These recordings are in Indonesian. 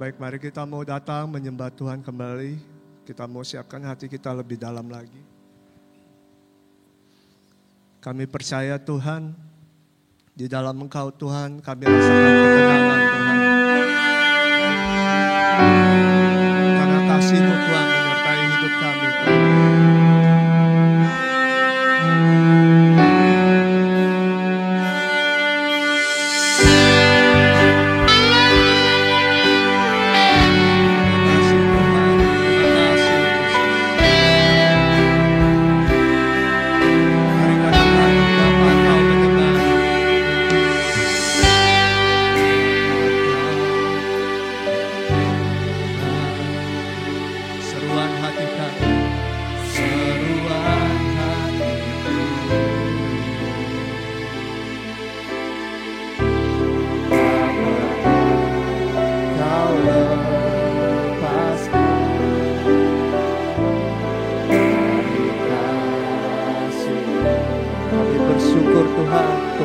Baik, mari kita mau datang menyembah Tuhan kembali. Kita mau siapkan hati kita lebih dalam lagi. Kami percaya Tuhan, di dalam Engkau Tuhan kami rasakan ketenangan Tuhan. Karena kasih-Mu Tuhan menyertai hidup kami Tuhan.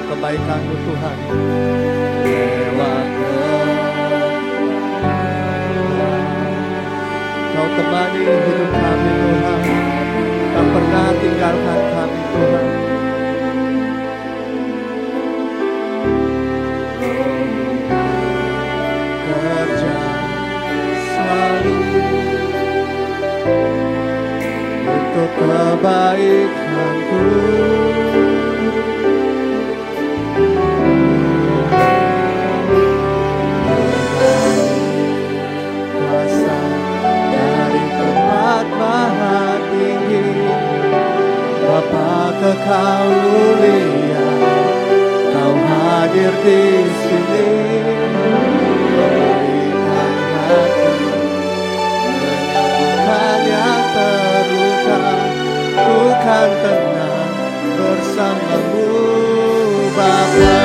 Kebaikan-Mu Tuhan, lewat Kau temani hidup kami Tuhan, tak pernah tinggalkan kami Tuhan. Kerja selalu untuk kebaikan-Ku. Maha tinggi, Bapa kekal mulia, Kau hadir di sini, memberikan hati, menyembuhkan yang terluka, bukan tenang bersama-Mu Bapa.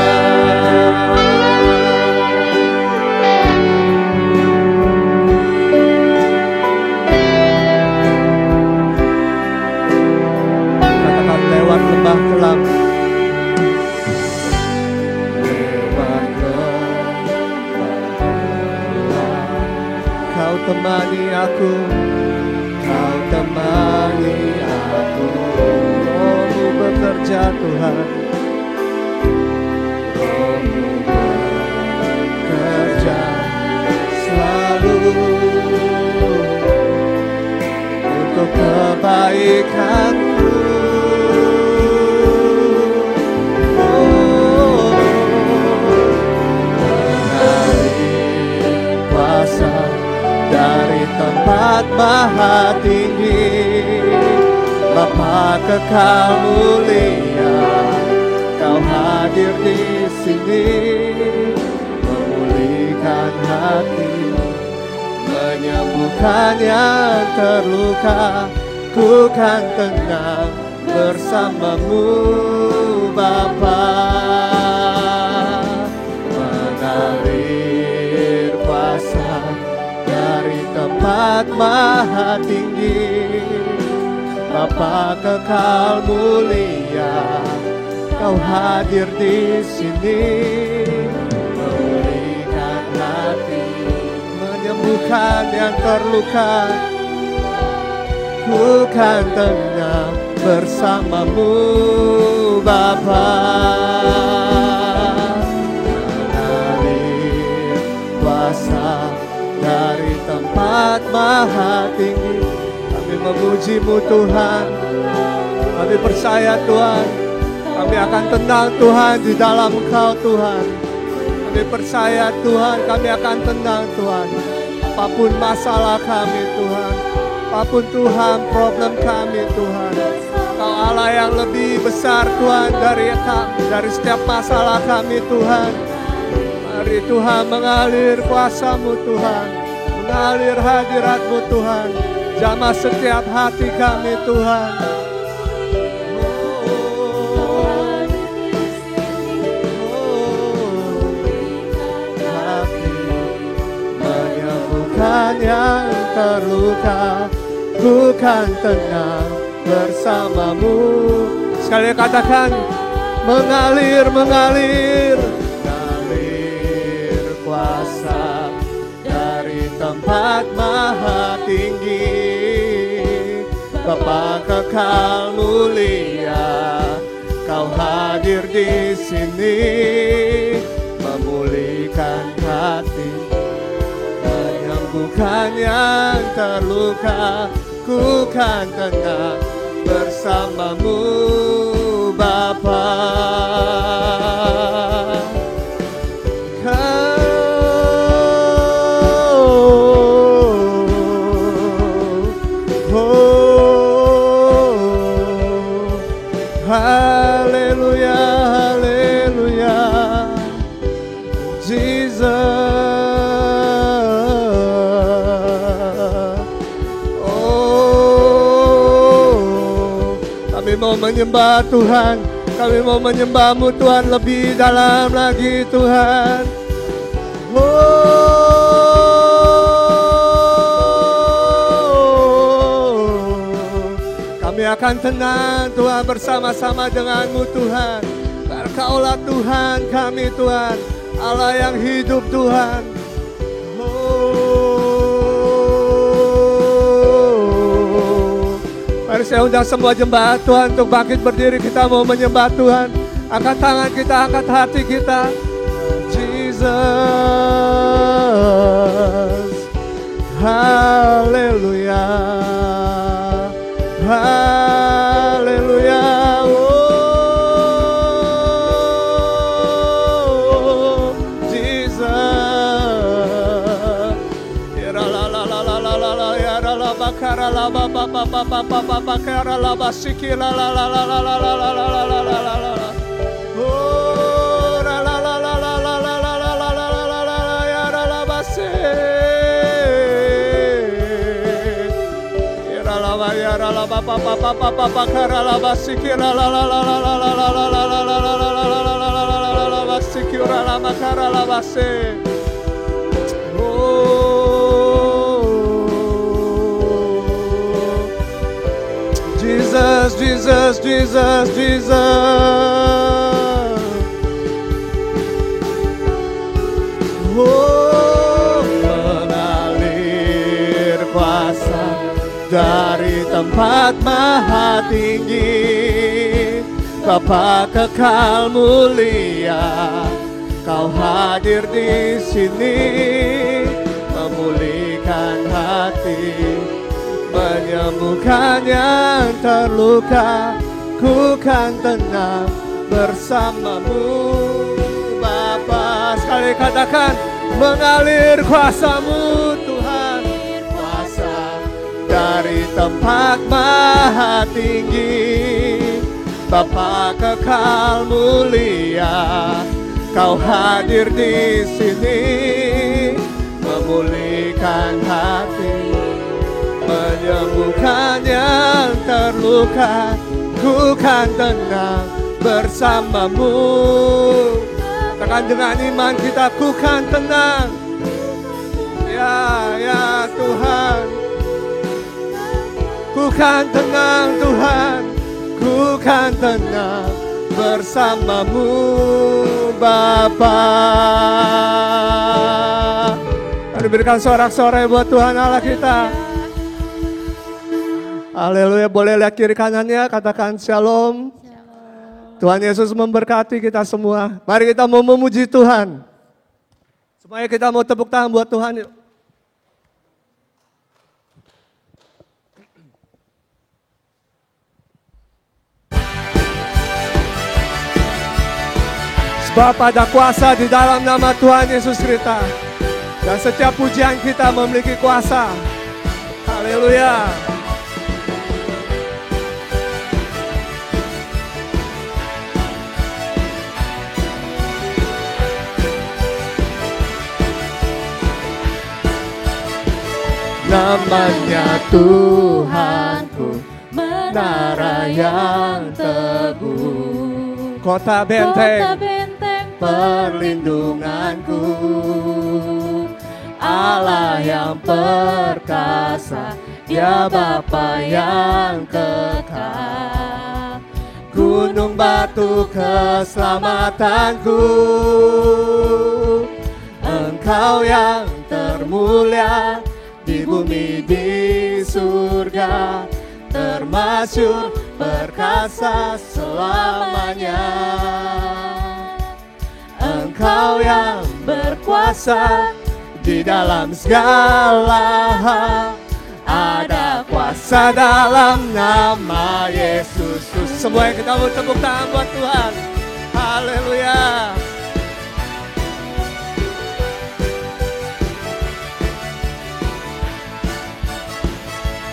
Lewat kelam, lewat lembah, Kau temani aku, Kau temani aku. Roh-Mu bekerja Tuhan, Roh-Mu bekerja selalu untuk kebaikan-Ku. Dari tempat maha tinggi, Bapa kekal mulia, Kau hadir di sini, memulihkan hati, menyembuhkan yang terluka, ku kan tenang bersama-Mu Bapa. Mengalir kuasa dari tempat maha tinggi, Bapa kekal mulia, Kau hadir di sini, memulihkan hati, menyembuhkan yang terluka, ku kan tenang bersama-Mu Bapa. Mengalir kuasa dari tempat maha tinggi, kami memuji-Mu Tuhan, kami percaya Tuhan, kami akan tenang Tuhan di dalam Engkau Tuhan. Kami percaya Tuhan, kami akan tenang Tuhan. Apapun masalah kami Tuhan, apapun Tuhan problem kami Tuhan, Kau Allah yang lebih besar Tuhan dari setiap masalah kami Tuhan. Mari Tuhan mengalir kuasa-Mu Tuhan, mengalir hadirat-Mu Tuhan, jamah setiap hati kami Tuhan. Menyembuhkan yang terluka, bukan tenang bersama-Mu. Sekali katakan, mengalir, mengalir, mengalir kuasa dari tempat maha tinggi, Bapa kekal mulia, Kau hadir di sini, memulihkan hati, menyembuhkan yang terluka. Ku kan tenang bersamamu Bapa. Haleluya, haleluya, Jesus. Oh, kami mau menyembah Tuhan, kami mau menyembah-Mu Tuhan lebih dalam lagi Tuhan. Kami akan tenang Tuhan bersama-sama dengan-Mu Tuhan. Karena Kaulah Tuhan kami Tuhan, Allah yang hidup Tuhan. Mari saya undang semua jemaat Tuhan untuk bangkit berdiri. Kita mau menyembah Tuhan. Angkat tangan kita, angkat hati kita. Jesus, haleluya, haleluya, oh Jesus, ya la la la la la la la ya la la bakara la ba ba ba ba ba ba ba bakara la ba siki la la la la la la la la la la la la la, oh la la la la la la la la la la la la la ya la la ba se. Ya la la ba ba ba ba ba ba ba kara la ba siki la la la la la la la la la la la la la la la la la ba siki la la makara la ba se. Oh Jesus, Jesus, Jesus, Jesus. Oh, mengalir kuasa dari tempat maha tinggi, Bapa kekal mulia, Kau hadir di sini, memulihkan hati, menyembuhkan yang terluka. Ku kan tenang bersama-Mu Bapa. Sekali katakan, mengalir kuasa-Mu Tuhan, dari tempat maha tinggi, Bapa kekal mulia, Kau hadir di sini, memulihkan hati, menyembuhkan yang terluka. Ku kan tenang bersama-Mu. Katakan dengan iman kita, ku kan tenang. Ya Tuhan, ku kan tenang Tuhan, ku kan tenang bersama-Mu Bapa. Mari berikan sorak-sorai buat Tuhan Allah kita. Haleluya, boleh lihat kiri kanannya, katakan shalom. Tuhan Yesus memberkati kita semua. Mari kita mau memuji Tuhan. Semuanya kita mau tepuk tangan buat Tuhan. Yuk. Sebab ada kuasa di dalam nama Tuhan Yesus kita. Dan setiap pujian kita memiliki kuasa. Haleluya. Namanya Tuhanku, menara yang teguh, kota benteng perlindunganku, Allah yang perkasa, Dia Bapa yang kekal, gunung batu keselamatanku, Engkau yang termulia, di bumi di surga, termasyur perkasa selamanya. Engkau yang berkuasa di dalam segala hal, ada kuasa dalam nama Yesus. Semua yang kita mau tepuk tangan buat Tuhan. Haleluya.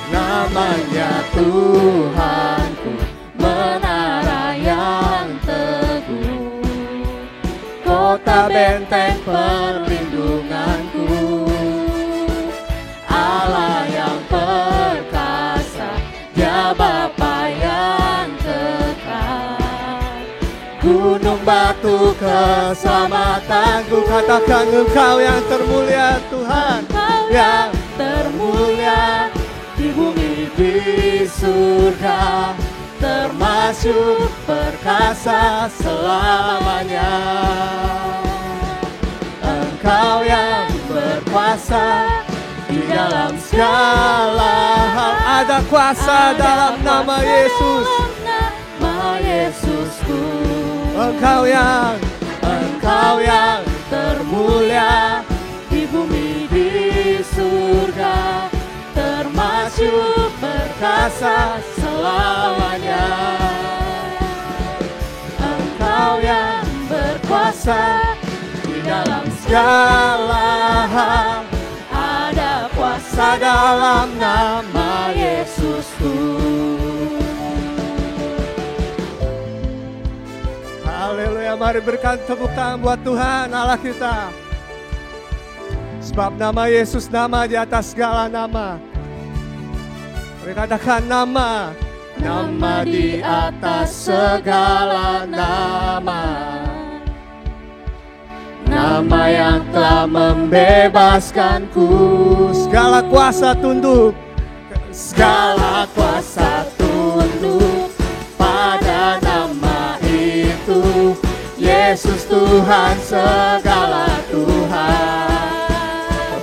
Namanya Tuhanku, menara yang teguh, kota benteng perlindunganku, Allah yang perkasa, Dia Bapa yang kekal, gunung batu keselamatanku. Katakan Engkau yang termulia Tuhan, yang termulia di bumi di surga, termasyur perkasa selamanya. Engkau yang berkuasa di dalam segala hal, ada kuasa dalam nama Yesus. Nama Yesusku. Engkau yang termulia di bumi di surga, termasyur perkasa selamanya. Engkau yang berkuasa di dalam segala hal, ada kuasa dalam nama Yesusku. Haleluya, mari berikan tepuk tangan buat Tuhan Allah kita. Sebab nama Yesus nama di atas segala nama. Mari katakan nama, nama di atas segala nama. Nama yang telah membebaskanku. Segala kuasa tunduk, segala kuasa tunduk pada nama itu. Yesus Tuhan segala Tuhan.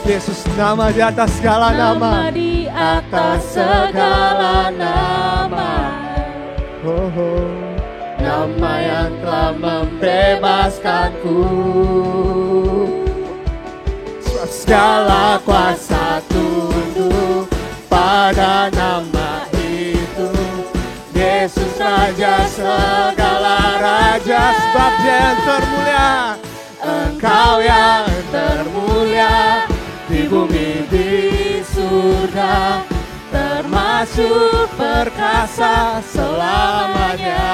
Yesus nama di atas segala nama. Di atas segala nama. Oh, oh. Nama yang telah membebaskanku. Segala kuasa tunduk pada nama itu. Yesus Raja segala raja, sebab Dia yang termulia. Engkau yang termulia di bumi di surga, termasyur perkasa selamanya.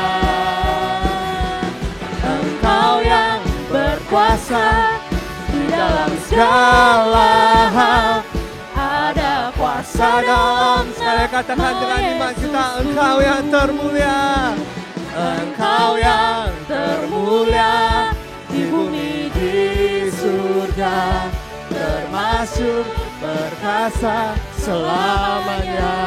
Engkau yang berkuasa di dalam segala hal, ada kuasa dalam. Saya katakan dengan iman kita, Engkau yang termulia. Engkau yang termulia di bumi di surga, termasyur perkasa selamanya.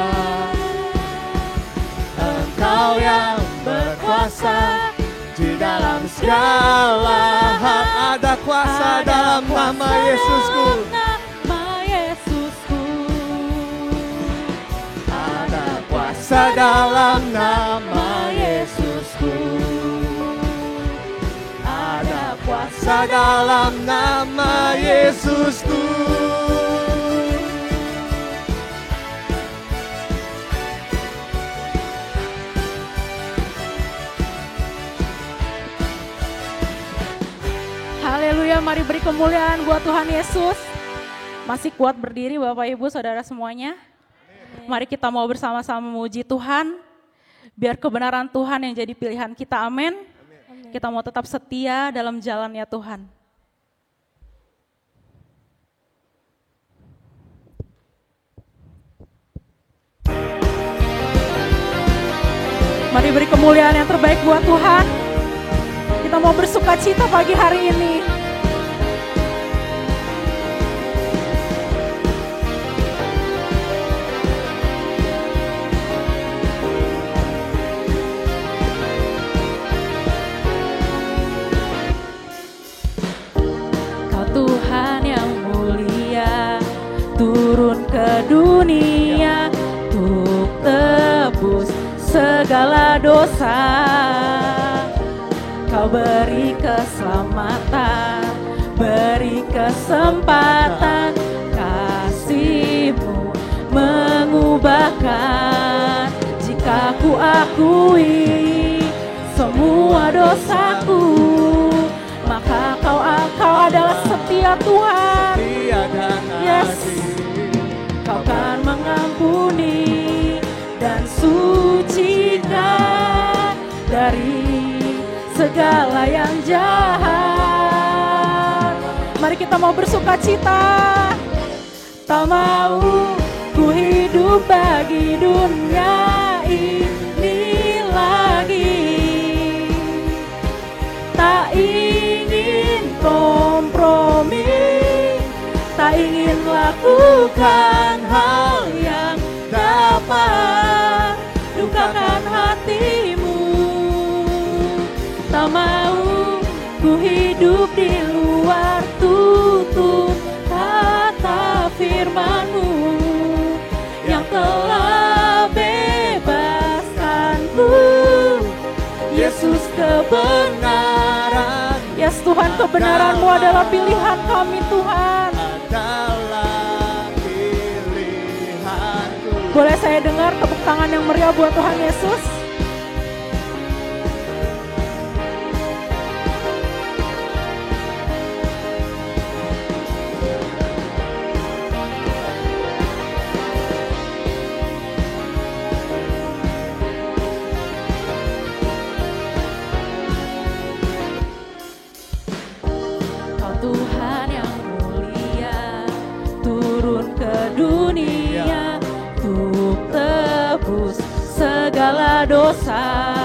Engkau yang berkuasa di dalam segala hal, ada kuasa dalam nama Yesusku. Nama Yesusku. Ada kuasa dalam nama Yesusku. Ada kuasa dalam nama Yesusku. Haleluya, mari beri kemuliaan buat Tuhan Yesus. Masih kuat berdiri Bapak Ibu Saudara semuanya. Mari kita mau bersama-sama memuji Tuhan. Biar kebenaran Tuhan yang jadi pilihan kita, amin. Kita mau tetap setia dalam jalannya Tuhan. Mari beri kemuliaan yang terbaik buat Tuhan. Kita mau bersuka cita pagi hari ini. Kau Tuhan yang mulia, turun ke dunia untuk tebus segala dosa. Kau beri keselamatan, beri kesempatan, kasih-Mu mengubahkan. Jika ku akui semua dosaku, maka Kau adalah setia Tuhan. Yes, Kau kan mengampuni dan sucikan dari segala yang jahat. Mari kita mau bersuka cita. Tak mau ku hidup bagi dunia ini lagi. Tak ingin kompromi, tak ingin lakukan hal yang dapat dukakan hatimu. Tak mau ku hidup di luar tutur kata firman-Mu yang telah bebaskanku. Yesus, kebenaran. Yes Tuhan, kebenaran-Mu adalah pilihan kami Tuhan. Boleh saya dengar tepuk tangan yang meriah buat Tuhan Yesus? Kau Tuhan yang mulia, turun ke dunia untuk tebus segala dosa.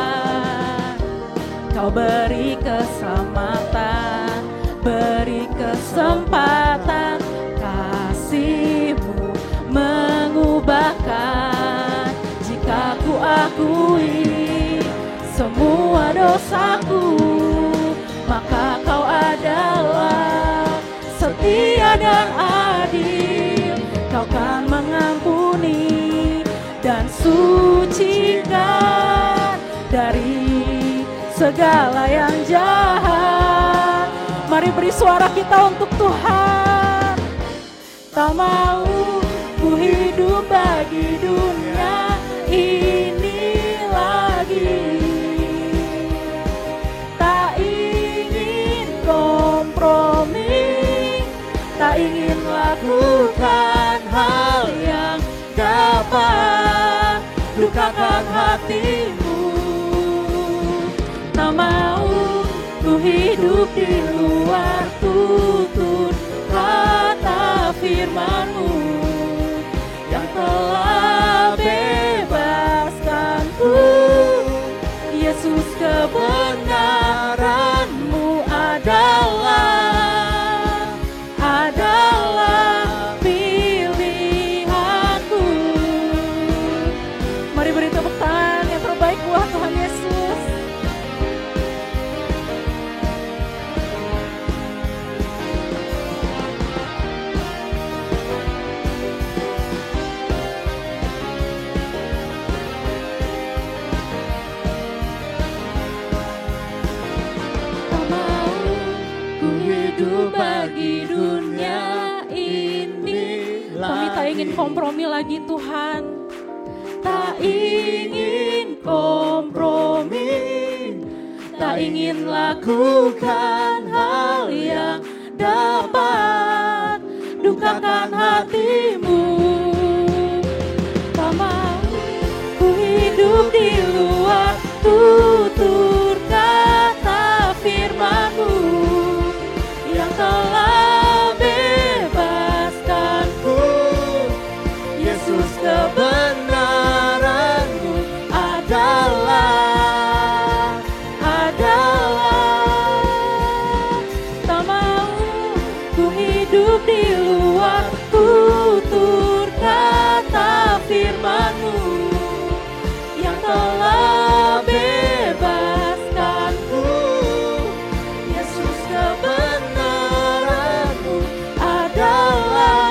Kau beri keselamatan, beri kesempatan, kasih-Mu mengubahkan. Jika ku akui semua dosaku, maka Kau adalah setia dan adil. Kau kan mengampuni dan sucikan dari segala yang jahat. Mari beri suara kita untuk Tuhan. Tak mau ku hidup bagi dunia ini lagi. Tak ingin kompromi, tak ingin lakukan hal yang dapat lukakan hatimu. Tak mau ku hidup di luar tutur kata firman-Mu yang telah bebaskanku. Yesus, kebenaran-Mu adalah pilihanku. Mari beri tepuk tangan yang terbaik buat Tuhan Yesus. Bagi dunia ini, kami tak ingin kompromi lagi Tuhan. Tak ingin kompromi, tak ingin lakukan hal yang dapat dukakan hatimu. Tak mau ku hidup di luar tutur kata firman-Mu yang telah bebaskanku. Yesus, kebenaran-Mu adalah tak mau ku hidup di luar tutur kata firman-Mu yang telah bebaskanku. Yesus, kebenaran-Mu adalah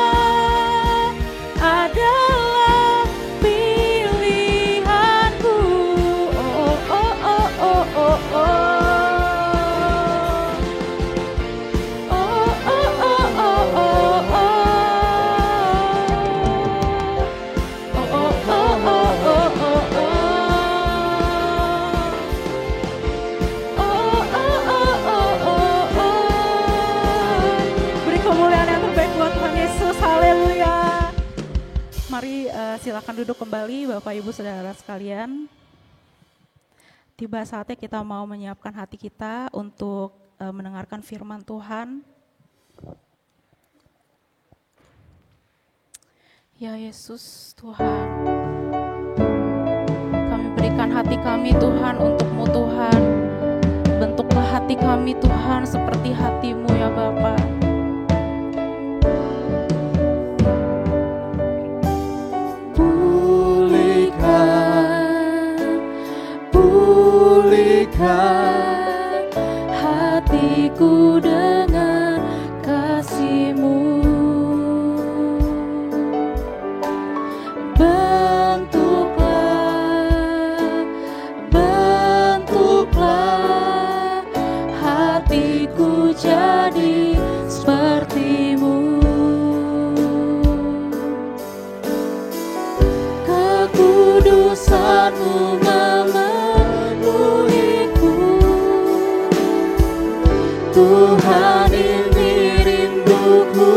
Mari silakan duduk kembali Bapak Ibu Saudara sekalian. Tiba saatnya kita mau menyiapkan hati kita untuk mendengarkan firman Tuhan. Ya Yesus Tuhan, kami berikan hati kami Tuhan untuk-Mu Tuhan. Bentuklah hati kami Tuhan seperti hati-Mu ya Bapa. Pulihkan hatiku dengan kasih-Mu. Bentuklah hatiku jadi seperti-Mu. Kekudusan-Mu Tuhan, ini rinduku.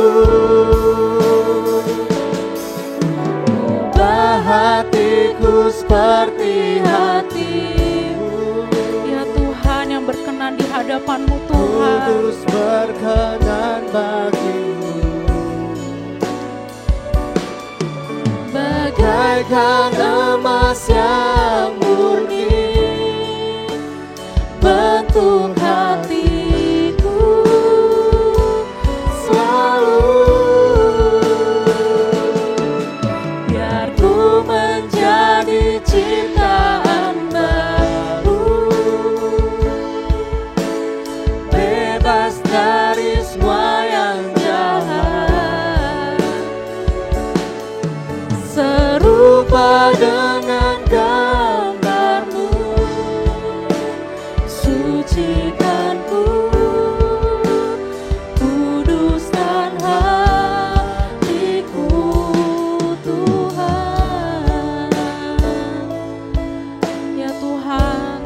Ubah hatiku seperti hati-Mu. Ya Tuhan yang berkenan di hadapan-Mu Tuhan. Kudus berkenan bagi-Mu. Bagaikan emas yang murni, bentuk hati ciptaan baru, bebas dari semua yang jahat, serupa dengan gambar-Mu. Sucikan ku, kuduskan hatiku Tuhan. Ya Tuhan,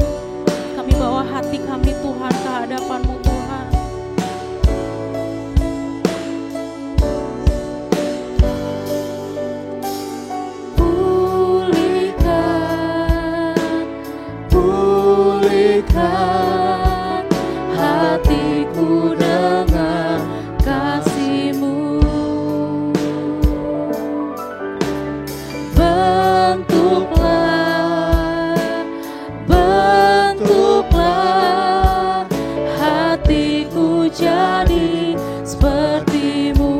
kami bawa hati kami Tuhan ke hadapan-Mu Tuhan. Pulihkan hatiku dengan kasih-Mu. Bentuklah hatiku jadi seperti-Mu.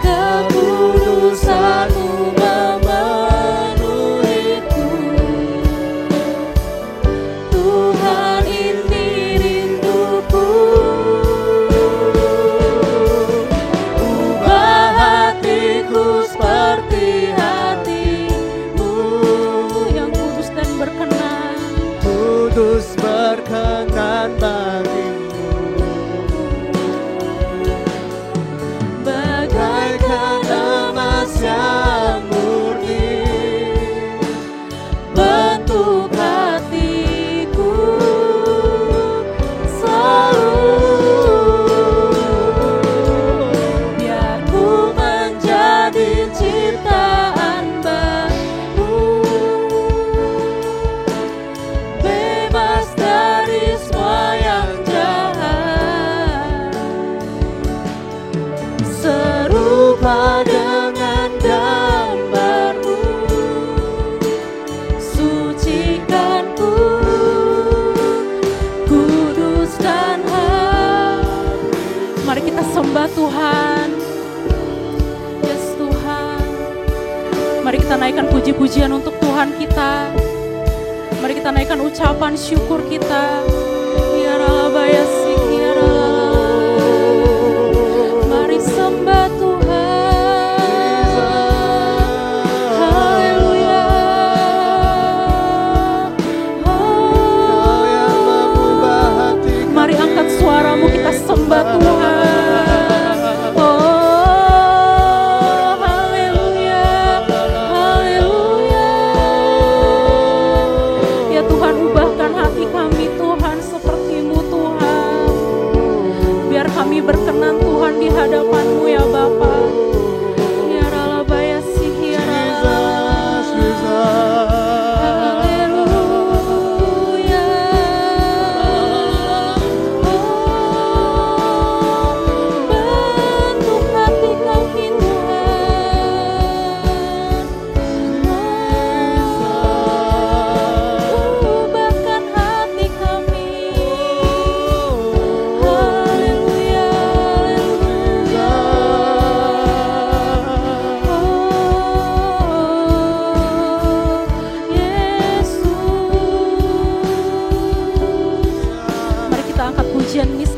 Kekudusan-Mu memenuhiku. Tuhan, ini rinduku. Ubah hatiku seperti hati-Mu Yang kudus dan berkenan. Kudus berkenan bagi-Mu. Bagaikan emas yang murni, bentuk hatiku selalu. Biar ku menjadi ciptaan baru, bebas dari semua yang jahat, serupa dengan gambar-Mu. Sucikan ku, kuduskan hati. Mari kita sembah Tuhan. Yes Tuhan. Mari kita naikkan puji-pujian untuk Tuhan kita. Mari kita naikkan ucapan syukur kita. Ya Rabaya sing, ya Rabaya. Mari sembah Tuhan. Haleluya. Kau yang mengubah hatiku. Mari angkat suaramu, kita sembah Tuhan. Oh, haleluya, haleluya. Ya Tuhan, ubahkan hati kami Tuhan seperti-Mu Tuhan.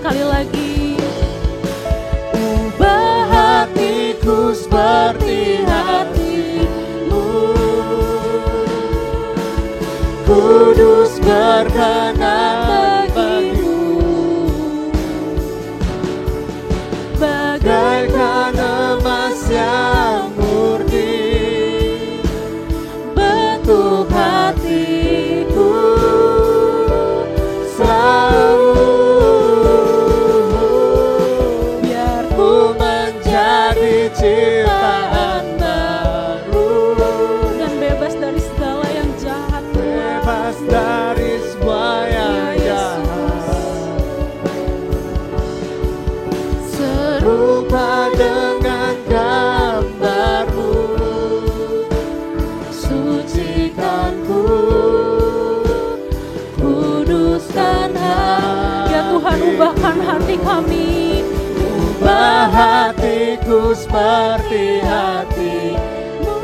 sekali lagi. Ubah hatiku seperti hatimu, kudus berkenan bagimu, bagaikan emas yang murni, bentuk hatiku selalu biar ku menjadi ciptaan baru, Dan bebas dari segala yang jahat Tuhan. bebas dari semua yang jahat, serupa dengan gambarmu, sucikanku, kuduskan hati. Ya Tuhan, ubahkan hati kami. ubah hatiku seperti hatimu,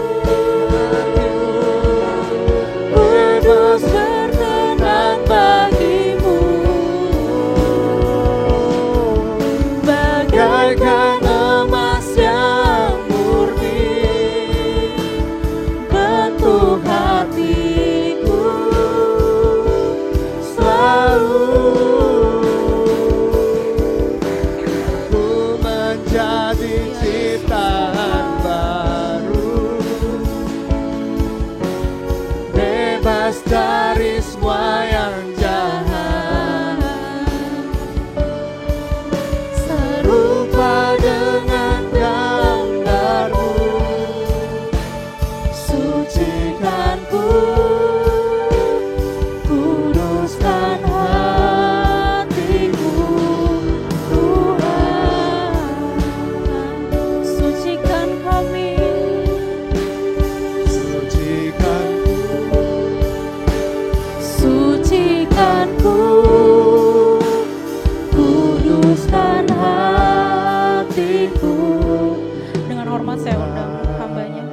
bebas Berkenan bagimu, bagaikan emas yang murni, bentuk hatiku selalu ku menjadi ciptaan baru, bebas dari semua yang jahat, serupa dengan gambarmu, sucikanku, kuduskan hatiku, Tuhan. Sucikan kami. Sucikanku, kuduskan hatiku. Dengan hormat saya undang hambanya.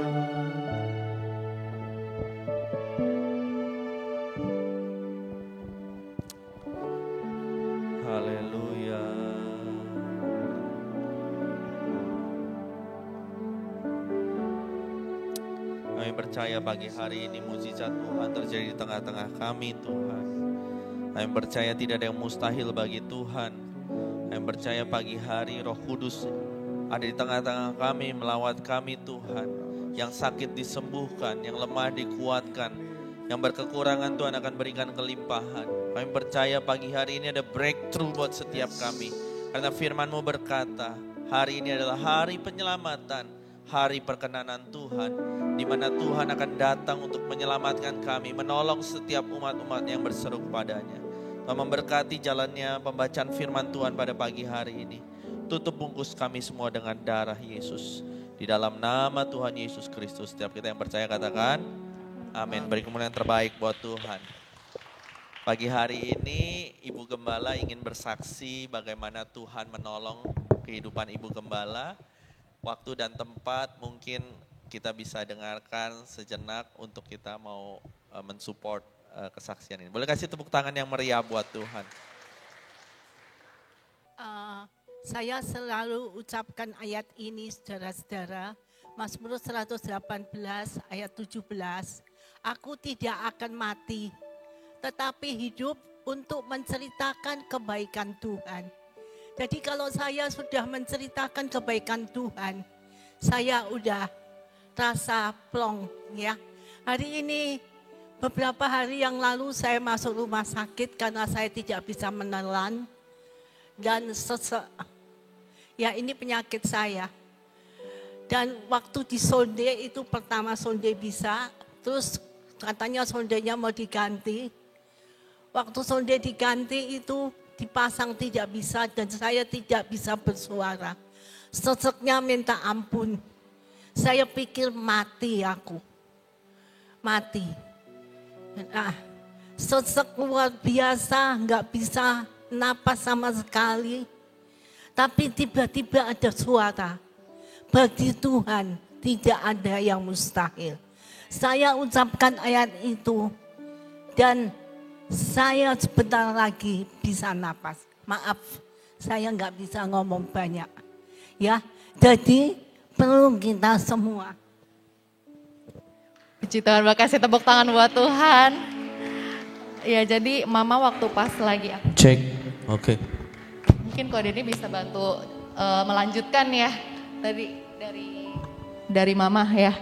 Haleluya. Kami percaya pagi hari ini mujizat Tuhan terjadi di tengah-tengah kami, Tuhan. Kami percaya tidak ada yang mustahil bagi Tuhan. Kami percaya pagi hari Roh Kudus ada di tengah-tengah kami, melawat kami, Tuhan. Yang sakit disembuhkan, yang lemah dikuatkan, yang berkekurangan Tuhan akan berikan kelimpahan. Kami percaya pagi hari ini ada breakthrough buat setiap kami. Karena firman-Mu berkata, hari ini adalah hari penyelamatan, hari perkenanan Tuhan, di mana Tuhan akan datang untuk menyelamatkan kami, menolong setiap umat-umat yang berseru kepadanya. Tuhan memberkati jalannya pembacaan firman Tuhan pada pagi hari ini. Tutup bungkus kami semua dengan darah Yesus. Di dalam nama Tuhan Yesus Kristus, setiap kita yang percaya katakan, amin. Beri kemuliaan terbaik buat Tuhan. Pagi hari ini Ibu Gembala ingin bersaksi bagaimana Tuhan menolong kehidupan Ibu Gembala. Waktu dan tempat mungkin kita bisa dengarkan sejenak untuk kita mau mensupport kesaksian ini. Boleh kasih tepuk tangan yang meriah buat Tuhan. Saya selalu ucapkan ayat ini saudara-saudara. Mazmur 118 ayat 17. Aku tidak akan mati, tetapi hidup untuk menceritakan kebaikan Tuhan. Jadi kalau saya sudah menceritakan kebaikan Tuhan, saya udah rasa plong ya. Hari ini beberapa hari yang lalu saya masuk rumah sakit karena saya tidak bisa menelan dan sesek. Ya ini penyakit saya. Dan waktu di sonde itu pertama sonde bisa, terus katanya sondenya mau diganti. Waktu sonde diganti itu dipasang tidak bisa dan saya tidak bisa bersuara. Seseknya minta ampun. Saya pikir mati aku. Mati. Nah, sesek luar biasa, nggak bisa napas sama sekali. Tapi tiba-tiba ada suara. Bagi Tuhan tidak ada yang mustahil. Saya ucapkan ayat itu dan saya sebentar lagi bisa napas. Maaf, saya nggak bisa ngomong banyak. Ya, jadi perlu kita semua. Puji Tuhan, makasih tepuk tangan buat Tuhan. Ya, jadi Mama waktu pas lagi Cek, oke. mungkin Ko Denny bisa bantu melanjutkan ya tadi dari Mama ya.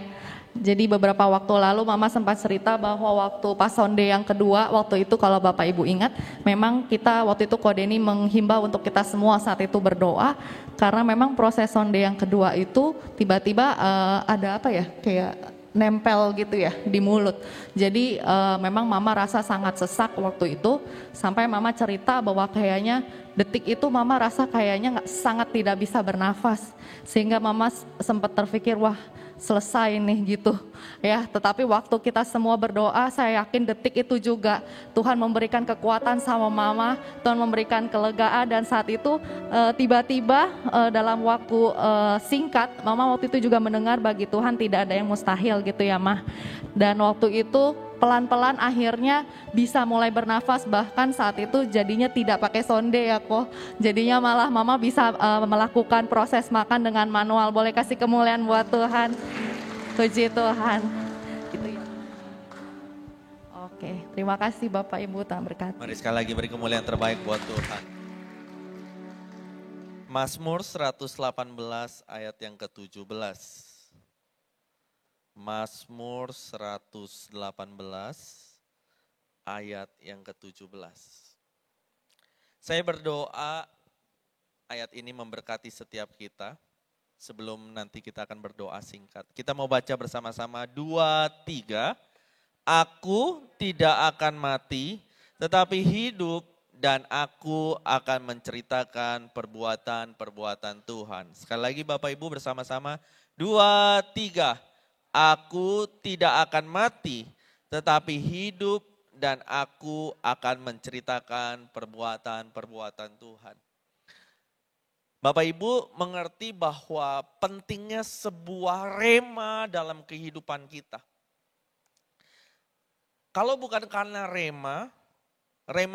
Jadi beberapa waktu lalu Mama sempat cerita bahwa waktu pas sonde yang kedua, waktu itu kalau Bapak Ibu ingat, memang kita waktu itu Ko Denny menghimbau untuk kita semua saat itu berdoa, karena memang proses sonde yang kedua itu tiba-tiba ada apa ya, kayak nempel gitu ya di mulut. Jadi memang Mama rasa sangat sesak waktu itu, sampai Mama cerita bahwa kayaknya detik itu Mama rasa kayaknya sangat tidak bisa bernafas, sehingga Mama sempat terpikir, wah selesai nih gitu ya. Tetapi waktu kita semua berdoa, saya yakin detik itu juga Tuhan memberikan kekuatan sama Mama, Tuhan memberikan kelegaan, dan saat itu tiba-tiba dalam waktu singkat Mama waktu itu juga mendengar bagi Tuhan tidak ada yang mustahil gitu ya Mah. Dan waktu itu pelan-pelan akhirnya bisa mulai bernafas, bahkan saat itu jadinya tidak pakai sonde ya kok. Jadinya malah Mama bisa melakukan proses makan dengan manual. Boleh kasih kemuliaan buat Tuhan. Puji Tuhan. Gitu ya. Oke, terima kasih Bapak Ibu, Tuhan berkati. Mari sekali lagi beri kemuliaan terbaik buat Tuhan. Mazmur 118 ayat yang ke-17. Mazmur 118 ayat yang ke-17. Saya berdoa ayat ini memberkati setiap kita. Sebelum nanti kita akan berdoa singkat. Kita mau baca bersama-sama 2, 3. Aku tidak akan mati, tetapi hidup, dan aku akan menceritakan perbuatan-perbuatan Tuhan. Sekali lagi Bapak Ibu bersama-sama 2, 3. Aku tidak akan mati, tetapi hidup, dan aku akan menceritakan perbuatan-perbuatan Tuhan. Bapak Ibu mengerti bahwa pentingnya sebuah rema dalam kehidupan kita. Kalau bukan karena rema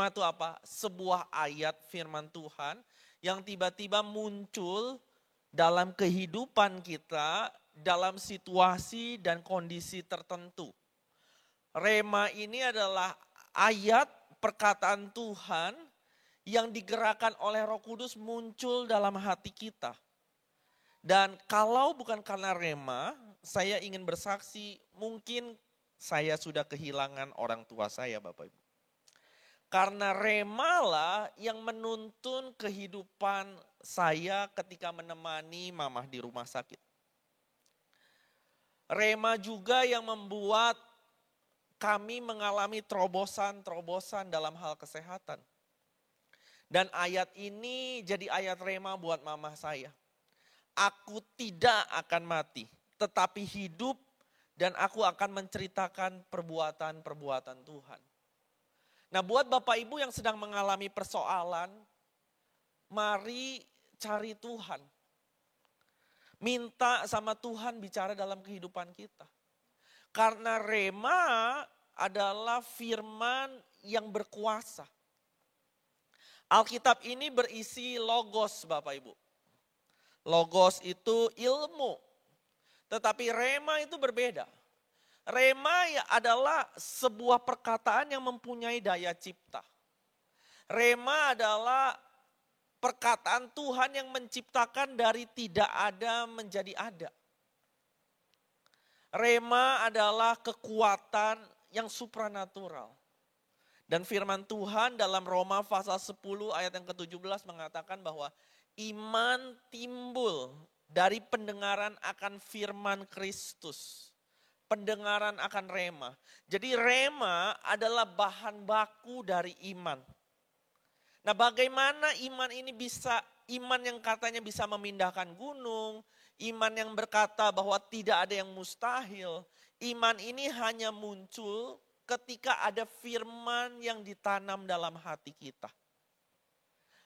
itu apa? Sebuah ayat firman Tuhan yang tiba-tiba muncul dalam kehidupan kita, dalam situasi dan kondisi tertentu. Rema ini adalah ayat perkataan Tuhan yang digerakkan oleh Roh Kudus muncul dalam hati kita. Dan kalau bukan karena rema, saya ingin bersaksi, mungkin saya sudah kehilangan orang tua saya Bapak Ibu. Karena remalah yang menuntun kehidupan saya ketika menemani mamah di rumah sakit. Rema juga yang membuat kami mengalami terobosan-terobosan dalam hal kesehatan. Dan ayat ini jadi ayat rema buat mamah saya. Aku tidak akan mati, tetapi hidup, dan aku akan menceritakan perbuatan-perbuatan Tuhan. Nah, buat Bapak Ibu yang sedang mengalami persoalan, mari cari Tuhan. Minta sama Tuhan bicara dalam kehidupan kita. Karena rema adalah firman yang berkuasa. Alkitab ini berisi logos Bapak Ibu. Logos itu ilmu. Tetapi rema itu berbeda. Rema adalah sebuah perkataan yang mempunyai daya cipta. Rema adalah perkataan Tuhan yang menciptakan dari tidak ada menjadi ada. Rema adalah kekuatan yang supranatural. Dan firman Tuhan dalam Roma pasal 10 ayat yang ke-17 mengatakan bahwa iman timbul dari pendengaran akan firman Kristus. Pendengaran akan rema. Jadi rema adalah bahan baku dari iman. Nah, bagaimana iman ini bisa, iman yang katanya bisa memindahkan gunung, iman yang berkata bahwa tidak ada yang mustahil, iman ini hanya muncul ketika ada firman yang ditanam dalam hati kita.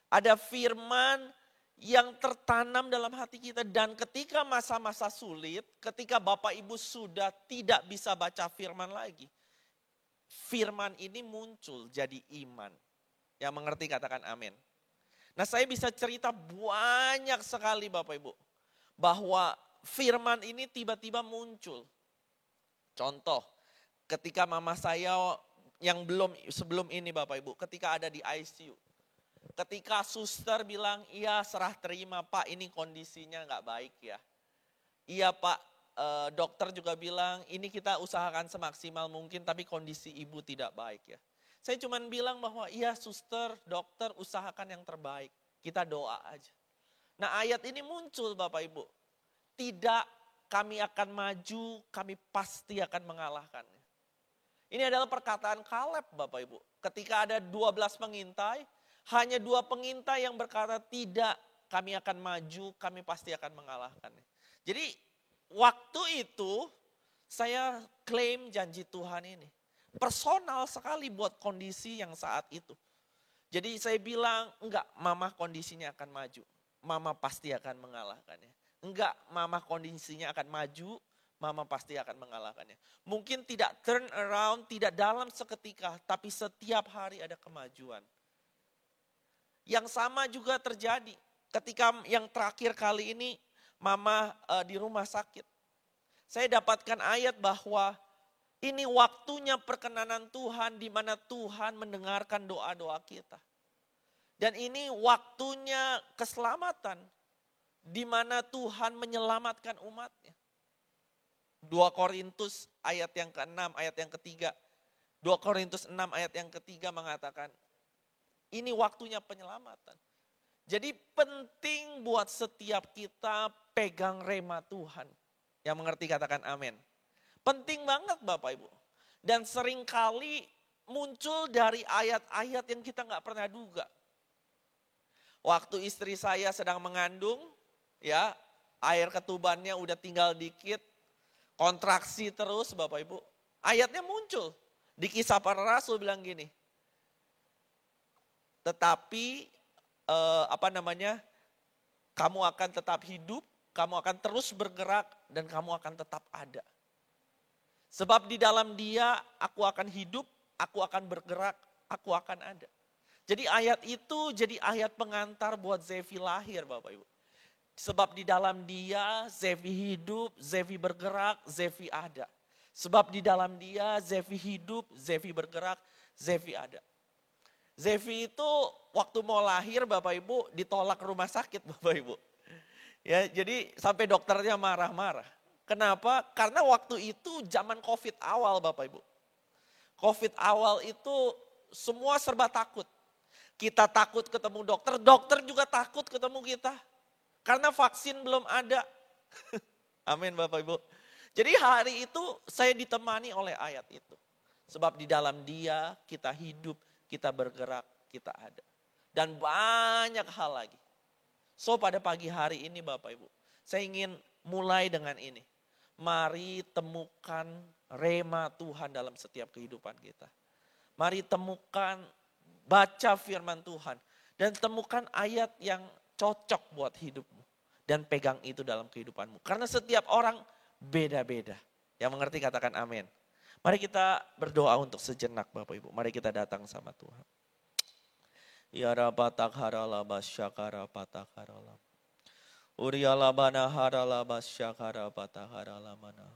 Ada firman yang tertanam dalam hati kita, dan ketika masa-masa sulit, ketika Bapak Ibu sudah tidak bisa baca firman lagi, firman ini muncul jadi iman. Yang mengerti katakan amin. Nah, saya bisa cerita banyak sekali Bapak Ibu, bahwa firman ini tiba-tiba muncul. Contoh, ketika mama saya yang sebelum ini Bapak Ibu, ketika ada di ICU. Ketika suster bilang, iya serah terima Pak, ini kondisinya nggak baik ya. Iya Pak, dokter juga bilang ini kita usahakan semaksimal mungkin tapi kondisi ibu tidak baik ya. Saya cuma bilang bahwa iya suster, dokter usahakan yang terbaik. Kita doa aja. Nah ayat ini muncul Bapak Ibu. Tidak kami akan maju, kami pasti akan mengalahkannya. Ini adalah perkataan Kaleb Bapak Ibu. Ketika ada 12 pengintai, hanya 2 pengintai yang berkata tidak, kami akan maju, kami pasti akan mengalahkannya. Jadi waktu itu saya klaim janji Tuhan ini. Personal sekali buat kondisi yang saat itu. Jadi saya bilang enggak, mama kondisinya akan maju. Mama pasti akan mengalahkannya. Enggak, mama kondisinya akan maju, mama pasti akan mengalahkannya. Mungkin tidak turn around, tidak dalam seketika, tapi setiap hari ada kemajuan. Yang sama juga terjadi ketika yang terakhir kali ini mama di rumah sakit. Saya dapatkan ayat bahwa ini waktunya perkenanan Tuhan di mana Tuhan mendengarkan doa-doa kita. Dan ini waktunya keselamatan di mana Tuhan menyelamatkan umatnya. 2 Korintus ayat yang ke-6, ayat yang ketiga. 2 Korintus 6 ayat yang ketiga mengatakan, ini waktunya penyelamatan. Jadi penting buat setiap kita pegang rema Tuhan. Yang mengerti katakan amin. Penting banget Bapak Ibu. Dan seringkali muncul dari ayat-ayat yang kita gak pernah duga. Waktu istri saya sedang mengandung, ya air ketubannya udah tinggal dikit, kontraksi terus Bapak Ibu. Ayatnya muncul. Di Kisah Para Rasul bilang gini, tetapi kamu akan tetap hidup, kamu akan terus bergerak, dan kamu akan tetap ada. Sebab di dalam Dia aku akan hidup, aku akan bergerak, aku akan ada. Jadi ayat itu jadi ayat pengantar buat Zevi lahir Bapak Ibu. Sebab di dalam Dia Zevi hidup, Zevi bergerak, Zevi ada. Sebab di dalam Dia Zevi hidup, Zevi bergerak, Zevi ada. Zevi itu waktu mau lahir Bapak Ibu ditolak rumah sakit Bapak Ibu. Ya, jadi sampai dokternya marah-marah. Kenapa? Karena waktu itu zaman COVID awal Bapak Ibu. COVID awal itu semua serba takut. Kita takut ketemu dokter, dokter juga takut ketemu kita. Karena vaksin belum ada. Amin Bapak Ibu. Jadi hari itu saya ditemani oleh ayat itu. Sebab di dalam Dia kita hidup, kita bergerak, kita ada. Dan banyak hal lagi. So pada pagi hari ini Bapak Ibu, saya ingin mulai dengan ini. Mari temukan rema Tuhan dalam setiap kehidupan kita. Mari temukan, baca firman Tuhan. Dan temukan ayat yang cocok buat hidupmu. Dan pegang itu dalam kehidupanmu. Karena setiap orang beda-beda. Yang mengerti katakan amin. Mari kita berdoa untuk sejenak Bapak Ibu. Mari kita datang sama Tuhan. Ya rabatak harala basyakara patak harala. Uriala mana harala basyakara patak harala mana.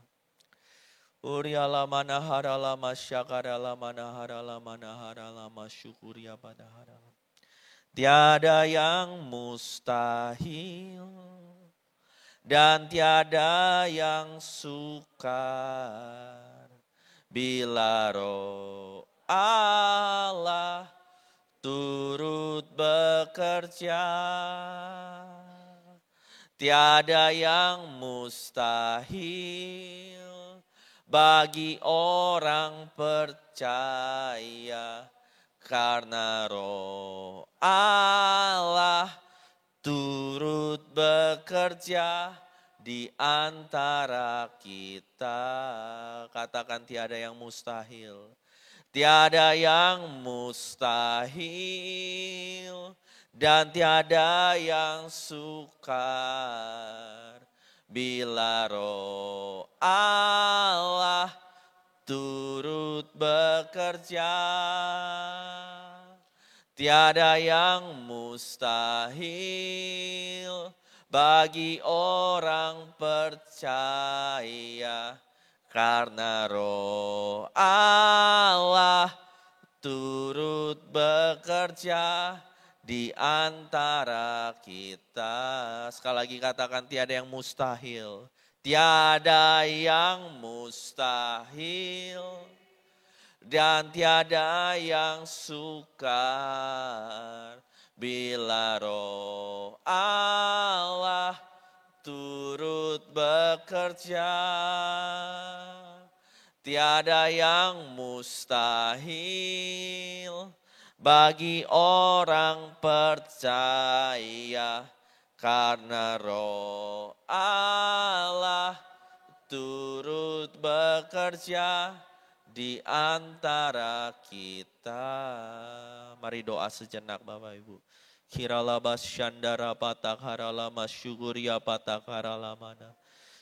Uriala mana harala masyakara mana harala mana harala masyukuria pada harala. Tiada yang mustahil dan tiada yang sukar bila roh Allah turut bekerja. Tiada yang mustahil bagi orang percaya. Karena roh Allah turut bekerja di antara kita. Katakan tiada yang mustahil. Tiada yang mustahil dan tiada yang sukar bila roh Allah turut bekerja. Tiada yang mustahil bagi orang percaya, karena Roh Allah turut bekerja di antara kita. Sekali lagi katakan, tiada yang mustahil. Tiada yang mustahil dan tiada yang sukar bila Roh Allah turut bekerja. Tiada yang mustahil bagi orang percaya, karena Roh Allah turut bekerja di antara kita. Mari doa sejenak Bapak Ibu. Kiralabas syandara patakharalama syuguria patakaralamana.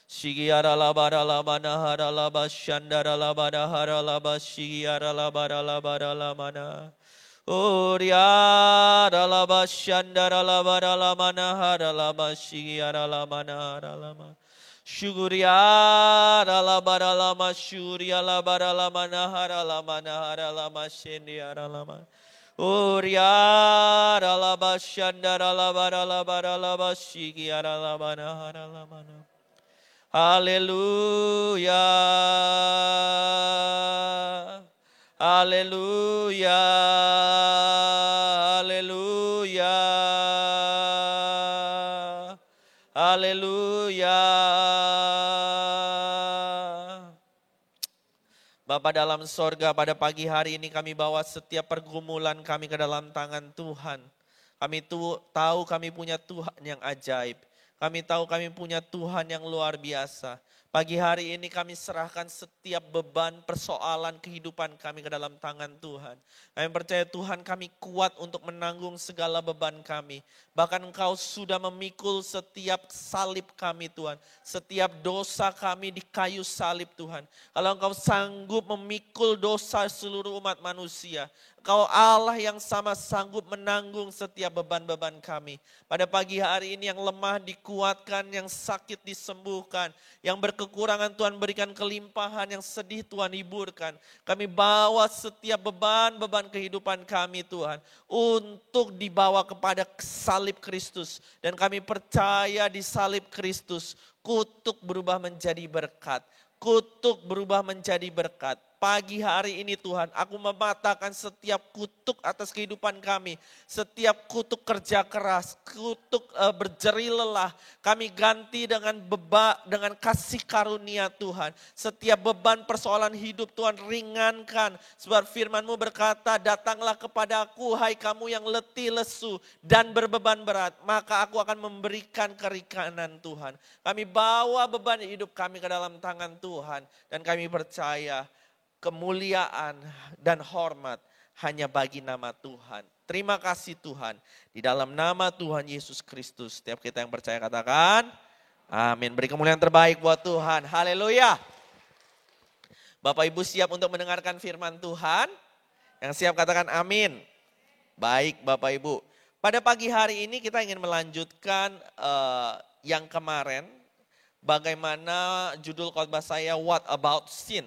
Shigiaralabaramana haralabas syandaralabara haralabas shigiaralabaralabaramana. Uriaralabas syandaralabaramana haralabas shigiaralamana haralama. Syuguriaralabaralama syurialabaramana haralamana haralama syendiaralama. Uriaralabas syandaralabaralabaralabas shigiaralamana haralamana. Haleluya, haleluya, haleluya, haleluya. Bapa dalam sorga, pada pagi hari ini kami bawa setiap pergumulan kami ke dalam tangan Tuhan. Kami tahu kami punya Tuhan yang ajaib. Kami tahu kami punya Tuhan yang luar biasa. Pagi hari ini kami serahkan setiap beban persoalan kehidupan kami ke dalam tangan Tuhan. Kami percaya Tuhan kami kuat untuk menanggung segala beban kami. Bahkan Engkau sudah memikul setiap salib kami Tuhan. Setiap dosa kami di kayu salib Tuhan. Kalau Engkau sanggup memikul dosa seluruh umat manusia, Engkau Allah yang sama sanggup menanggung setiap beban-beban kami. Pada pagi hari ini yang lemah dikuatkan, yang sakit disembuhkan, yang berkekurangan Tuhan berikan kelimpahan, yang sedih Tuhan hiburkan. Kami bawa setiap beban-beban kehidupan kami Tuhan untuk dibawa kepada salib Kristus. Dan kami percaya di salib Kristus kutuk berubah menjadi berkat. Kutuk berubah menjadi berkat. Pagi hari ini Tuhan, aku mematahkan setiap kutuk atas kehidupan kami. Setiap kutuk kerja keras, kutuk berjeri lelah. Kami ganti dengan dengan kasih karunia Tuhan. Setiap beban persoalan hidup Tuhan ringankan. Sebab firman-Mu berkata, datanglah kepadaku hai kamu yang letih lesu dan berbeban berat. Maka aku akan memberikan keringanan Tuhan. Kami bawa beban hidup kami ke dalam tangan Tuhan. Dan kami percaya kemuliaan dan hormat hanya bagi nama Tuhan. Terima kasih Tuhan. Di dalam nama Tuhan Yesus Kristus. Setiap kita yang percaya katakan, amin. Beri kemuliaan terbaik buat Tuhan. Haleluya. Bapak Ibu siap untuk mendengarkan firman Tuhan? Yang siap katakan amin. Baik Bapak Ibu. Pada pagi hari ini kita ingin melanjutkan yang kemarin. Bagaimana judul khotbah saya, What About Sin?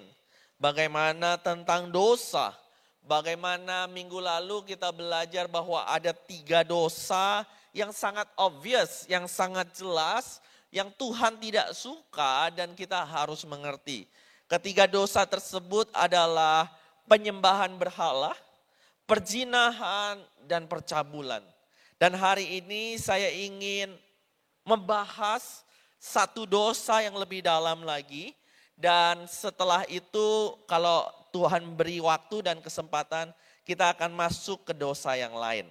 Bagaimana tentang dosa. Bagaimana minggu lalu kita belajar bahwa ada 3 dosa yang sangat obvious, yang sangat jelas, yang Tuhan tidak suka dan kita harus mengerti. Ketiga dosa tersebut adalah penyembahan berhala, perzinahan, dan percabulan. Dan hari ini saya ingin membahas satu dosa yang lebih dalam lagi. Dan setelah itu kalau Tuhan beri waktu dan kesempatan, kita akan masuk ke dosa yang lain.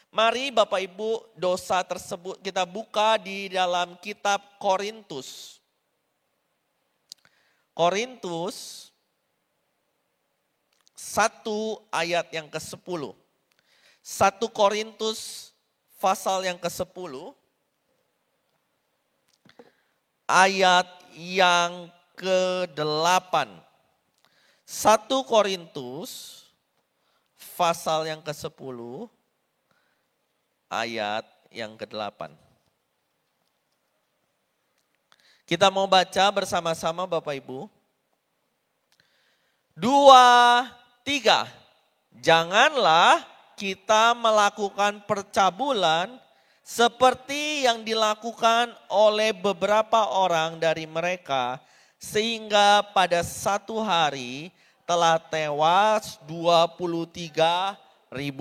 Mari Bapak Ibu, dosa tersebut kita buka di dalam kitab Korintus. Korintus 1 ayat yang ke-10. 1 Korintus pasal yang ke-10. Ayat yang ke-8. 1 Korintus pasal yang ke-10 ayat yang ke-8. Kita mau baca bersama-sama Bapak Ibu. 2, 3. Janganlah kita melakukan percabulan seperti yang dilakukan oleh beberapa orang dari mereka, sehingga pada satu hari telah tewas 23.000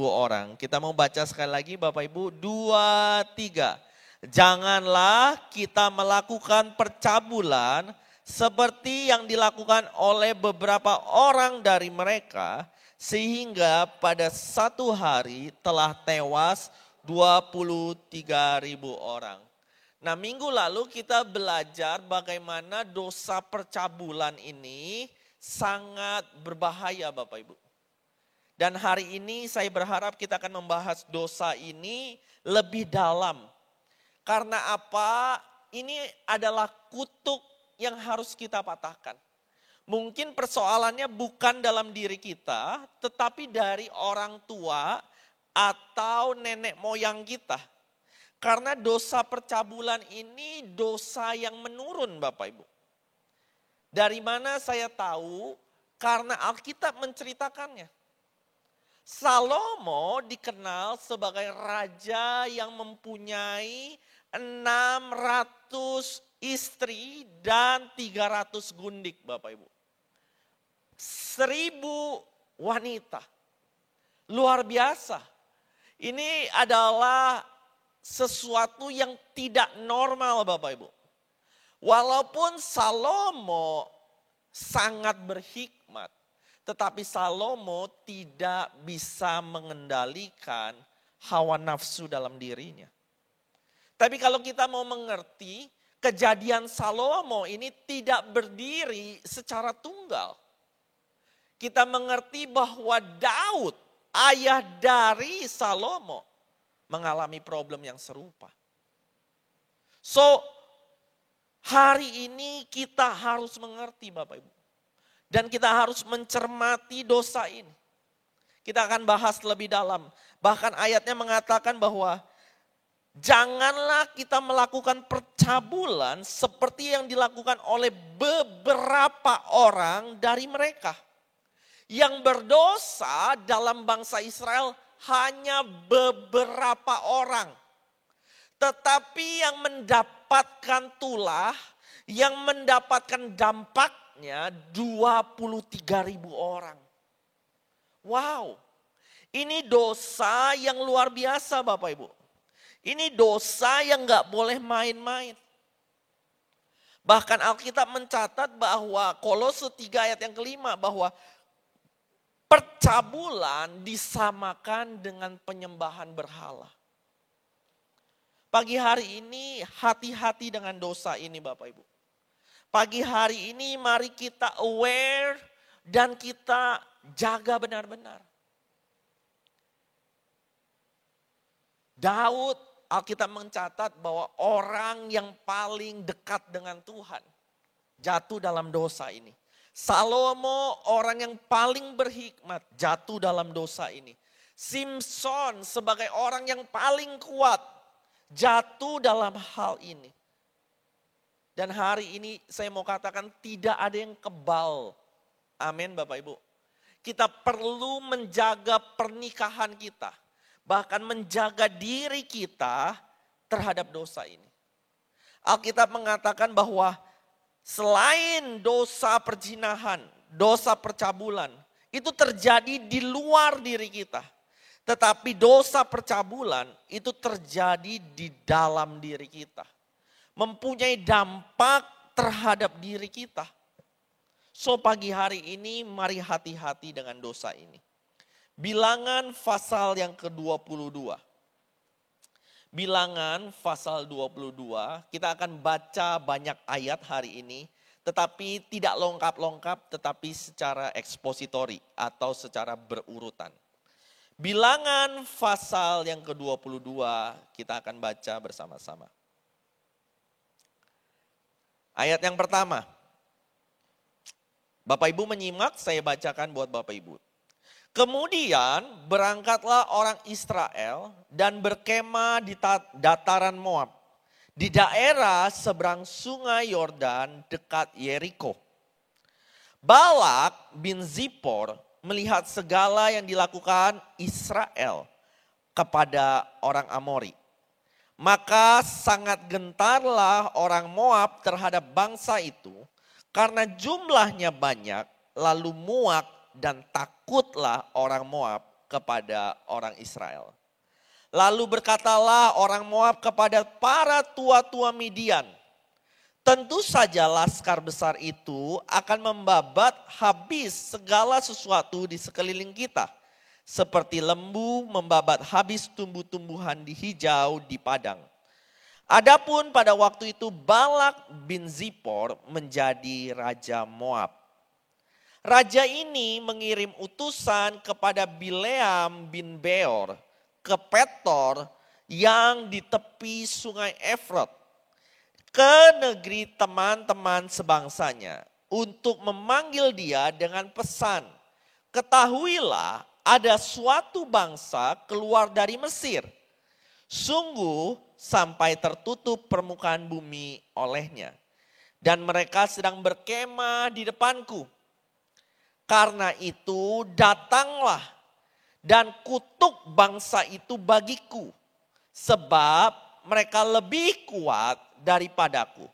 orang. Kita mau baca sekali lagi Bapak Ibu, 2, 3. Janganlah kita melakukan percabulan seperti yang dilakukan oleh beberapa orang dari mereka, sehingga pada satu hari telah tewas 23.000 orang. Nah, minggu lalu kita belajar bagaimana dosa percabulan ini sangat berbahaya Bapak Ibu. Dan hari ini saya berharap kita akan membahas dosa ini lebih dalam. Karena apa? Ini adalah kutuk yang harus kita patahkan. Mungkin persoalannya bukan dalam diri kita, tetapi dari orang tua atau nenek moyang kita. Karena dosa percabulan ini dosa yang menurun Bapak Ibu. Dari mana saya tahu? Karena Alkitab menceritakannya. Salomo dikenal sebagai raja yang mempunyai 600 istri dan 300 gundik Bapak Ibu. 1.000 wanita. Luar biasa. Ini adalah sesuatu yang tidak normal Bapak Ibu. Walaupun Salomo sangat berhikmat, tetapi Salomo tidak bisa mengendalikan hawa nafsu dalam dirinya. Tapi kalau kita mau mengerti, kejadian Salomo ini tidak berdiri secara tunggal. Kita mengerti bahwa Daud, ayah dari Salomo, mengalami problem yang serupa. So, hari ini kita harus mengerti Bapak Ibu. Dan kita harus mencermati dosa ini. Kita akan bahas lebih dalam. Bahkan ayatnya mengatakan bahwa janganlah kita melakukan percabulan seperti yang dilakukan oleh beberapa orang dari mereka. Yang berdosa dalam bangsa Israel hanya beberapa orang. Tetapi yang mendapatkan tulah, yang mendapatkan dampaknya 23.000 orang. Wow, ini dosa yang luar biasa Bapak Ibu. Ini dosa yang gak boleh main-main. Bahkan Alkitab mencatat bahwa Kolose 3 ayat yang kelima bahwa percabulan disamakan dengan penyembahan berhala. Pagi hari ini hati-hati dengan dosa ini Bapak Ibu. Pagi hari ini mari kita aware dan kita jaga benar-benar. Daud, Alkitab mencatat bahwa orang yang paling dekat dengan Tuhan jatuh dalam dosa ini. Salomo orang yang paling berhikmat jatuh dalam dosa ini. Simson sebagai orang yang paling kuat jatuh dalam hal ini. Dan hari ini saya mau katakan tidak ada yang kebal. Amin Bapak Ibu. Kita perlu menjaga pernikahan kita. Bahkan menjaga diri kita terhadap dosa ini. Alkitab mengatakan bahwa selain dosa perzinahan, dosa percabulan, itu terjadi di luar diri kita. Tetapi dosa percabulan itu terjadi di dalam diri kita. Mempunyai dampak terhadap diri kita. So pagi hari ini mari hati-hati dengan dosa ini. Bilangan pasal yang ke-22. Bilangan pasal 22, kita akan baca banyak ayat hari ini, tetapi tidak lengkap-lengkap, tetapi secara ekspositori atau secara berurutan. Bilangan pasal yang ke-22, kita akan baca bersama-sama. Ayat yang pertama, Bapak Ibu menyimak, saya bacakan buat Bapak Ibu. Kemudian berangkatlah orang Israel dan berkemah di dataran Moab, di daerah seberang sungai Yordan dekat Yeriko. Balak bin Zippor melihat segala yang dilakukan Israel kepada orang Amori. Maka sangat gentarlah orang Moab terhadap bangsa itu karena jumlahnya banyak, lalu muak dan takutlah orang Moab kepada orang Israel. Lalu berkatalah orang Moab kepada para tua-tua Midian, tentu saja laskar besar itu akan membabat habis segala sesuatu di sekeliling kita. Seperti lembu membabat habis tumbuh-tumbuhan di hijau di padang. Adapun pada waktu itu Balak bin Zippor menjadi raja Moab. Raja ini mengirim utusan kepada Bileam bin Beor ke Petor yang di tepi sungai Efrot, ke negeri teman-teman sebangsanya untuk memanggil dia dengan pesan, ketahuilah ada suatu bangsa keluar dari Mesir, sungguh sampai tertutup permukaan bumi olehnya, dan mereka sedang berkemah di depanku. Karena itu datanglah dan kutuk bangsa itu bagiku, sebab mereka lebih kuat daripadaku.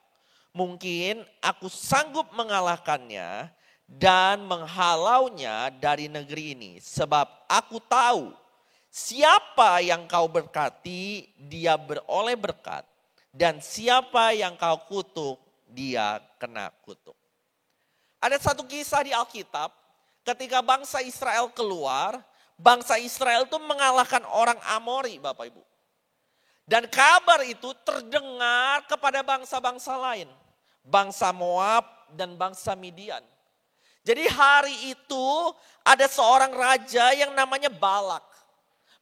Mungkin aku sanggup mengalahkannya dan menghalaunya dari negeri ini. Sebab aku tahu siapa yang kau berkati, dia beroleh berkat. Dan siapa yang kau kutuk, dia kena kutuk. Ada satu kisah di Alkitab, ketika bangsa Israel keluar, bangsa Israel itu mengalahkan orang Amori, Bapak Ibu. Dan kabar itu terdengar kepada bangsa-bangsa lain. Bangsa Moab dan bangsa Midian. Jadi hari itu ada seorang raja yang namanya Balak.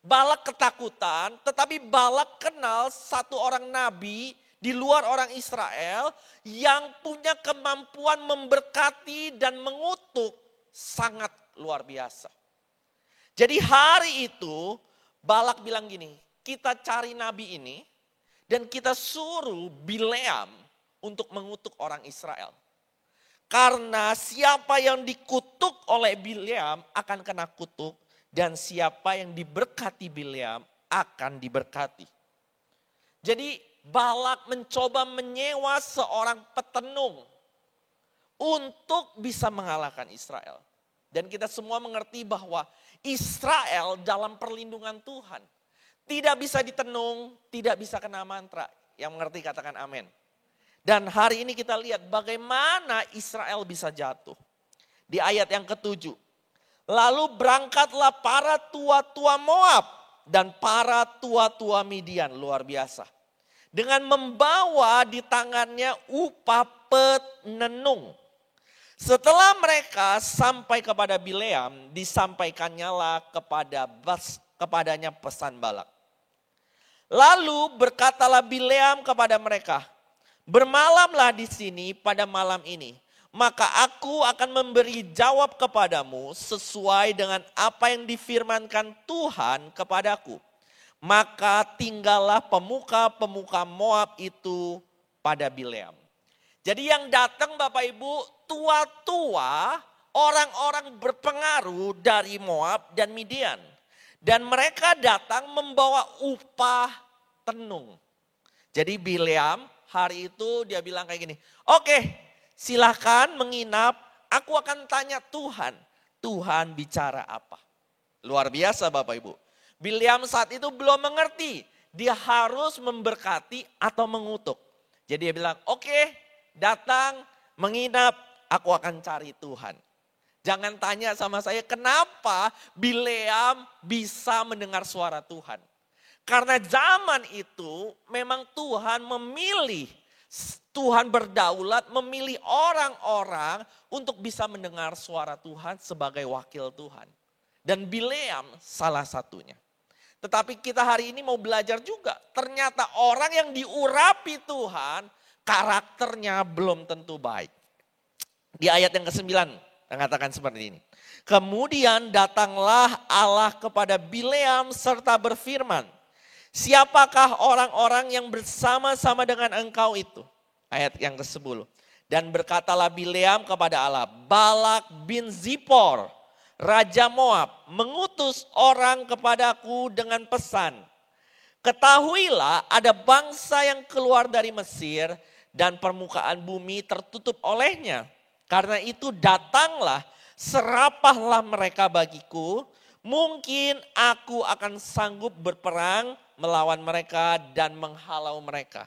Balak ketakutan, tetapi Balak kenal satu orang nabi di luar orang Israel yang punya kemampuan memberkati dan mengutuk sangat luar biasa. Jadi hari itu Balak bilang gini, kita cari nabi ini dan kita suruh Bileam untuk mengutuk orang Israel. Karena siapa yang dikutuk oleh Bileam akan kena kutuk dan siapa yang diberkati Bileam akan diberkati. Jadi Balak mencoba menyewa seorang petenung untuk bisa mengalahkan Israel. Dan kita semua mengerti bahwa Israel dalam perlindungan Tuhan. Tidak bisa ditenung, tidak bisa kena mantra. Yang mengerti katakan amin. Dan hari ini kita lihat bagaimana Israel bisa jatuh. Di ayat yang ke-7. Lalu berangkatlah para tua-tua Moab dan para tua-tua Midian, luar biasa. Dengan membawa di tangannya upah penenung. Setelah mereka sampai kepada Bileam, disampaikannya kepadanya pesan Balak. Lalu berkatalah Bileam kepada mereka, bermalamlah di sini pada malam ini, maka aku akan memberi jawab kepadamu sesuai dengan apa yang difirmankan Tuhan kepadaku. Maka tinggallah pemuka-pemuka Moab itu pada Bileam. Jadi yang datang Bapak Ibu, tua-tua, orang-orang berpengaruh dari Moab dan Midian. Dan mereka datang membawa upah tenung. Jadi Bileam hari itu dia bilang kayak gini, oke, silahkan menginap, aku akan tanya Tuhan. Tuhan bicara apa? Luar biasa Bapak Ibu. Bileam saat itu belum mengerti, dia harus memberkati atau mengutuk. Jadi dia bilang, oke, datang, menginap, aku akan cari Tuhan. Jangan tanya sama saya kenapa Bileam bisa mendengar suara Tuhan. Karena zaman itu memang Tuhan memilih, Tuhan berdaulat memilih orang-orang untuk bisa mendengar suara Tuhan sebagai wakil Tuhan. Dan Bileam salah satunya. Tetapi kita hari ini mau belajar juga, ternyata orang yang diurapi Tuhan karakternya belum tentu baik. Di ayat yang ke-9, Dan katakan seperti ini. Kemudian datanglah Allah kepada Bileam serta berfirman, siapakah orang-orang yang bersama-sama dengan engkau itu? Ayat yang ke-10. Dan berkatalah Bileam kepada Allah, Balak bin Zippor, Raja Moab, mengutus orang kepadaku dengan pesan. Ketahuilah ada bangsa yang keluar dari Mesir dan permukaan bumi tertutup olehnya. Karena itu datanglah, serapahlah mereka bagiku. Mungkin aku akan sanggup berperang melawan mereka dan menghalau mereka.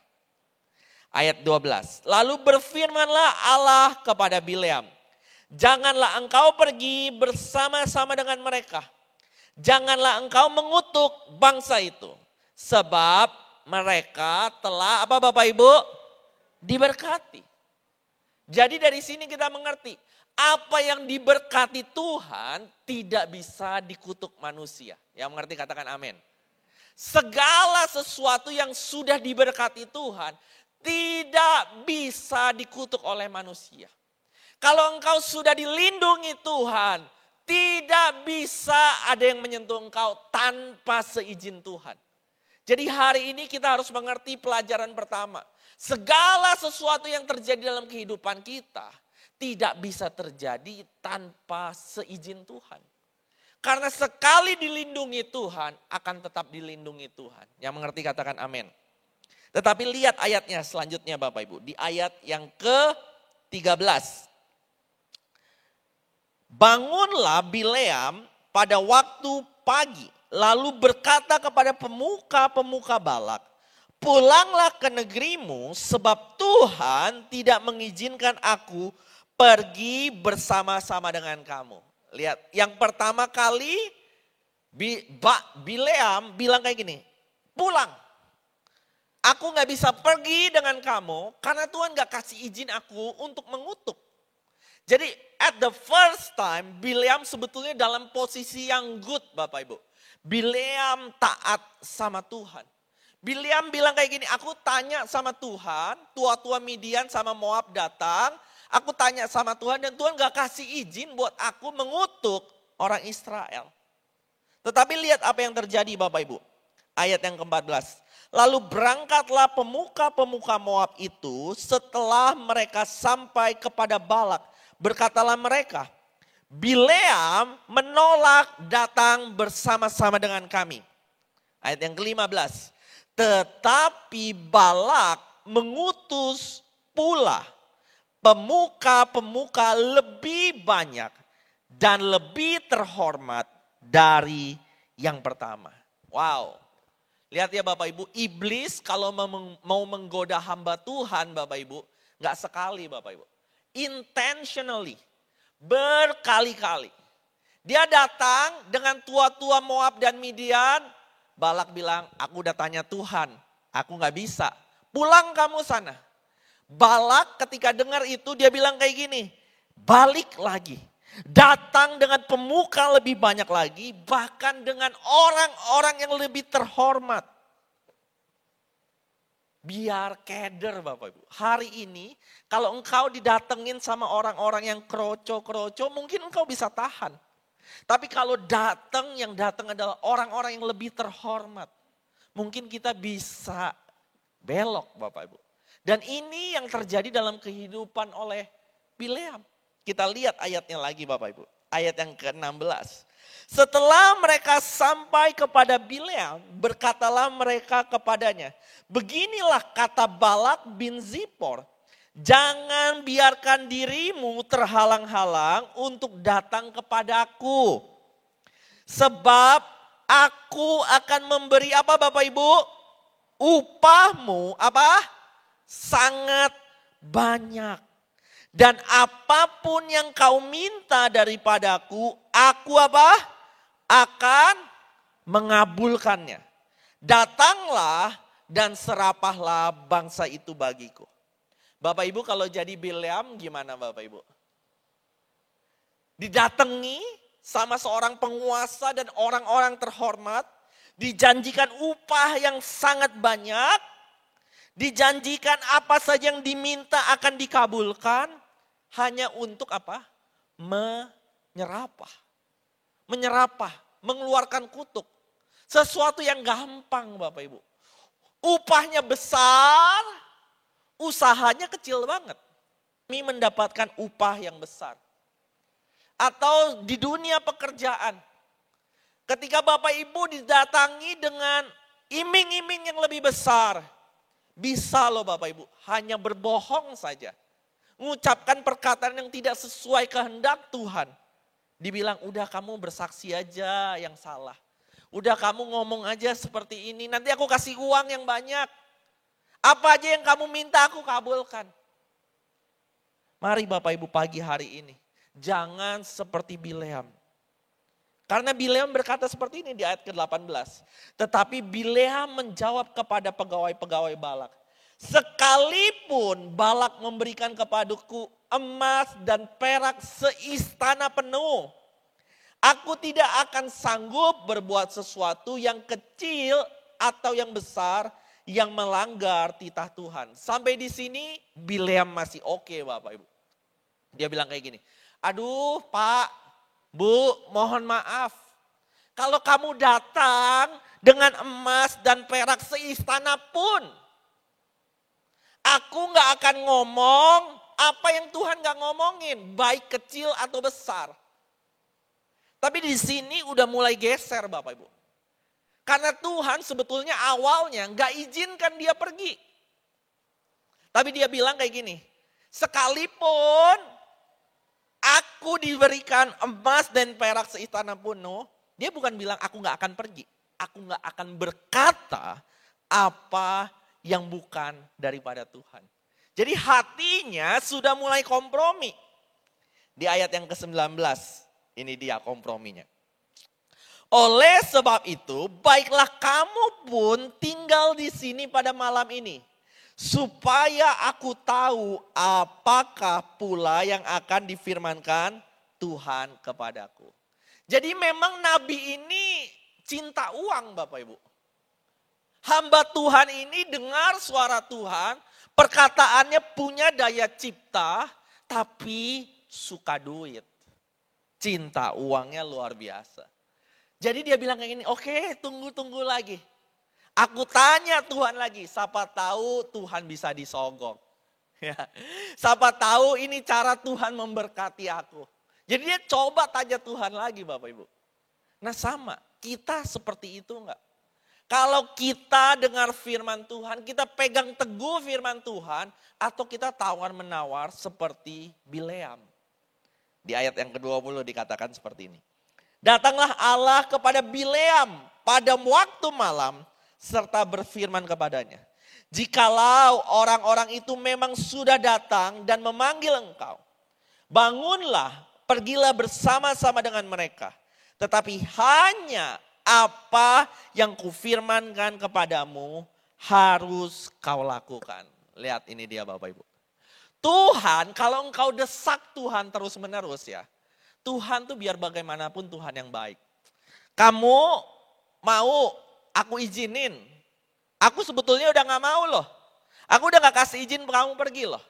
Ayat 12. Lalu berfirmanlah Allah kepada Bileam. Janganlah engkau pergi bersama-sama dengan mereka. Janganlah engkau mengutuk bangsa itu. Sebab mereka telah, apa Bapak Ibu? Diberkati. Jadi dari sini kita mengerti, apa yang diberkati Tuhan tidak bisa dikutuk manusia. Yang mengerti katakan amin. Segala sesuatu yang sudah diberkati Tuhan tidak bisa dikutuk oleh manusia. Kalau engkau sudah dilindungi Tuhan, tidak bisa ada yang menyentuh engkau tanpa seizin Tuhan. Jadi hari ini kita harus mengerti pelajaran pertama. Segala sesuatu yang terjadi dalam kehidupan kita tidak bisa terjadi tanpa seizin Tuhan. Karena sekali dilindungi Tuhan akan tetap dilindungi Tuhan. Yang mengerti katakan amin. Tetapi lihat ayatnya selanjutnya Bapak Ibu. Di ayat yang ke-13. Bangunlah Bileam pada waktu pagi. Lalu berkata kepada pemuka-pemuka Balak, pulanglah ke negerimu sebab Tuhan tidak mengizinkan aku pergi bersama-sama dengan kamu. Lihat, yang pertama kali Bileam bilang kayak gini, pulang. Aku gak bisa pergi dengan kamu karena Tuhan gak kasih izin aku untuk mengutuk. Jadi at the first time Bileam sebetulnya dalam posisi yang good Bapak Ibu. Bileam taat sama Tuhan. Bileam bilang kayak gini, aku tanya sama Tuhan, tua-tua Midian sama Moab datang, aku tanya sama Tuhan dan Tuhan gak kasih izin buat aku mengutuk orang Israel. Tetapi lihat apa yang terjadi Bapak Ibu. Ayat yang ke-14. Lalu berangkatlah pemuka-pemuka Moab itu setelah mereka sampai kepada Balak. Berkatalah mereka, Bileam menolak datang bersama-sama dengan kami. Ayat yang ke-15. Tetapi Balak mengutus pula pemuka-pemuka lebih banyak dan lebih terhormat dari yang pertama. Wow. Lihat ya Bapak Ibu, iblis kalau mau menggoda hamba Tuhan Bapak Ibu, gak sekali Bapak Ibu. Intentionally. Berkali-kali. Dia datang dengan tua-tua Moab dan Midian. Balak bilang, aku udah tanya Tuhan, aku gak bisa. Pulang kamu sana. Balak ketika dengar itu dia bilang kayak gini, balik lagi. Datang dengan pemuka lebih banyak lagi, bahkan dengan orang-orang yang lebih terhormat. Biar keder Bapak Ibu. Hari ini kalau engkau didatengin sama orang-orang yang kroco-kroco mungkin engkau bisa tahan. Tapi kalau yang datang adalah orang-orang yang lebih terhormat. Mungkin kita bisa belok Bapak Ibu. Dan ini yang terjadi dalam kehidupan oleh Bileam. Kita lihat ayatnya lagi Bapak Ibu. Ayat yang ke-16. Setelah mereka sampai kepada Bileam, berkatalah mereka kepadanya, beginilah kata Balak bin Zippor, jangan biarkan dirimu terhalang-halang untuk datang kepadaku. Sebab aku akan memberi apa Bapak Ibu? Upahmu apa? Sangat banyak. Dan apapun yang kau minta daripadaku, aku apa? Akan mengabulkannya. Datanglah dan serapahlah bangsa itu bagiku. Bapak Ibu kalau jadi Bileam gimana Bapak Ibu? Didatangi sama seorang penguasa dan orang-orang terhormat. Dijanjikan upah yang sangat banyak. Dijanjikan apa saja yang diminta akan dikabulkan. Hanya untuk apa? menyerapah. Menyerapah, mengeluarkan kutuk. Sesuatu yang gampang Bapak Ibu. Upahnya besar, usahanya kecil banget. Demi mendapatkan upah yang besar. Atau di dunia pekerjaan. Ketika Bapak Ibu didatangi dengan iming-iming yang lebih besar. Bisa loh Bapak Ibu, hanya berbohong saja. Mengucapkan perkataan yang tidak sesuai kehendak Tuhan. Dibilang udah kamu bersaksi aja yang salah. Udah kamu ngomong aja seperti ini, nanti aku kasih uang yang banyak. Apa aja yang kamu minta aku kabulkan. Mari Bapak Ibu pagi hari ini, jangan seperti Bileam. Karena Bileam berkata seperti ini di ayat ke-18. Tetapi Bileam menjawab kepada pegawai-pegawai Balak. Sekalipun Balak memberikan kepadaku emas dan perak seistana penuh. Aku tidak akan sanggup berbuat sesuatu yang kecil atau yang besar yang melanggar titah Tuhan. Sampai di sini Bileam masih oke Bapak Ibu. Dia bilang kayak gini, aduh Pak, Bu, mohon maaf. Kalau kamu datang dengan emas dan perak seistana pun, aku gak akan ngomong apa yang Tuhan gak ngomongin, baik kecil atau besar. Tapi di sini udah mulai geser Bapak Ibu. Karena Tuhan sebetulnya awalnya gak izinkan dia pergi. Tapi dia bilang kayak gini, sekalipun aku diberikan emas dan perak seistana penuh, dia bukan bilang aku gak akan pergi. Aku gak akan berkata apa yang bukan daripada Tuhan. Jadi hatinya sudah mulai kompromi. Di ayat yang ke-19, ini dia komprominya. Oleh sebab itu, baiklah kamu pun tinggal di sini pada malam ini. Supaya aku tahu apakah pula yang akan difirmankan Tuhan kepadaku. Jadi memang Nabi ini cinta uang Bapak Ibu. Hamba Tuhan ini dengar suara Tuhan, perkataannya punya daya cipta, tapi suka duit. Cinta uangnya luar biasa. Jadi dia bilang kayak gini, oke, tunggu lagi. Aku tanya Tuhan lagi, siapa tahu Tuhan bisa disogok. Ya. Siapa tahu ini cara Tuhan memberkati aku. Jadi dia coba tanya Tuhan lagi Bapak Ibu. Nah sama, kita seperti itu enggak? Kalau kita dengar firman Tuhan, kita pegang teguh firman Tuhan, atau kita tawar-menawar seperti Bileam. Di ayat yang ke-20 dikatakan seperti ini. Datanglah Allah kepada Bileam pada waktu malam, serta berfirman kepadanya, jikalau orang-orang itu memang sudah datang dan memanggil engkau, bangunlah, pergilah bersama-sama dengan mereka. Tetapi hanya apa yang kufirmankan kepadamu harus kau lakukan. Lihat ini dia Bapak Ibu. Tuhan, kalau engkau desak Tuhan terus menerus ya, Tuhan tuh biar bagaimanapun Tuhan yang baik. Kamu mau aku izinin. Aku sebetulnya udah gak mau loh. Aku udah gak kasih izin kamu pergi loh.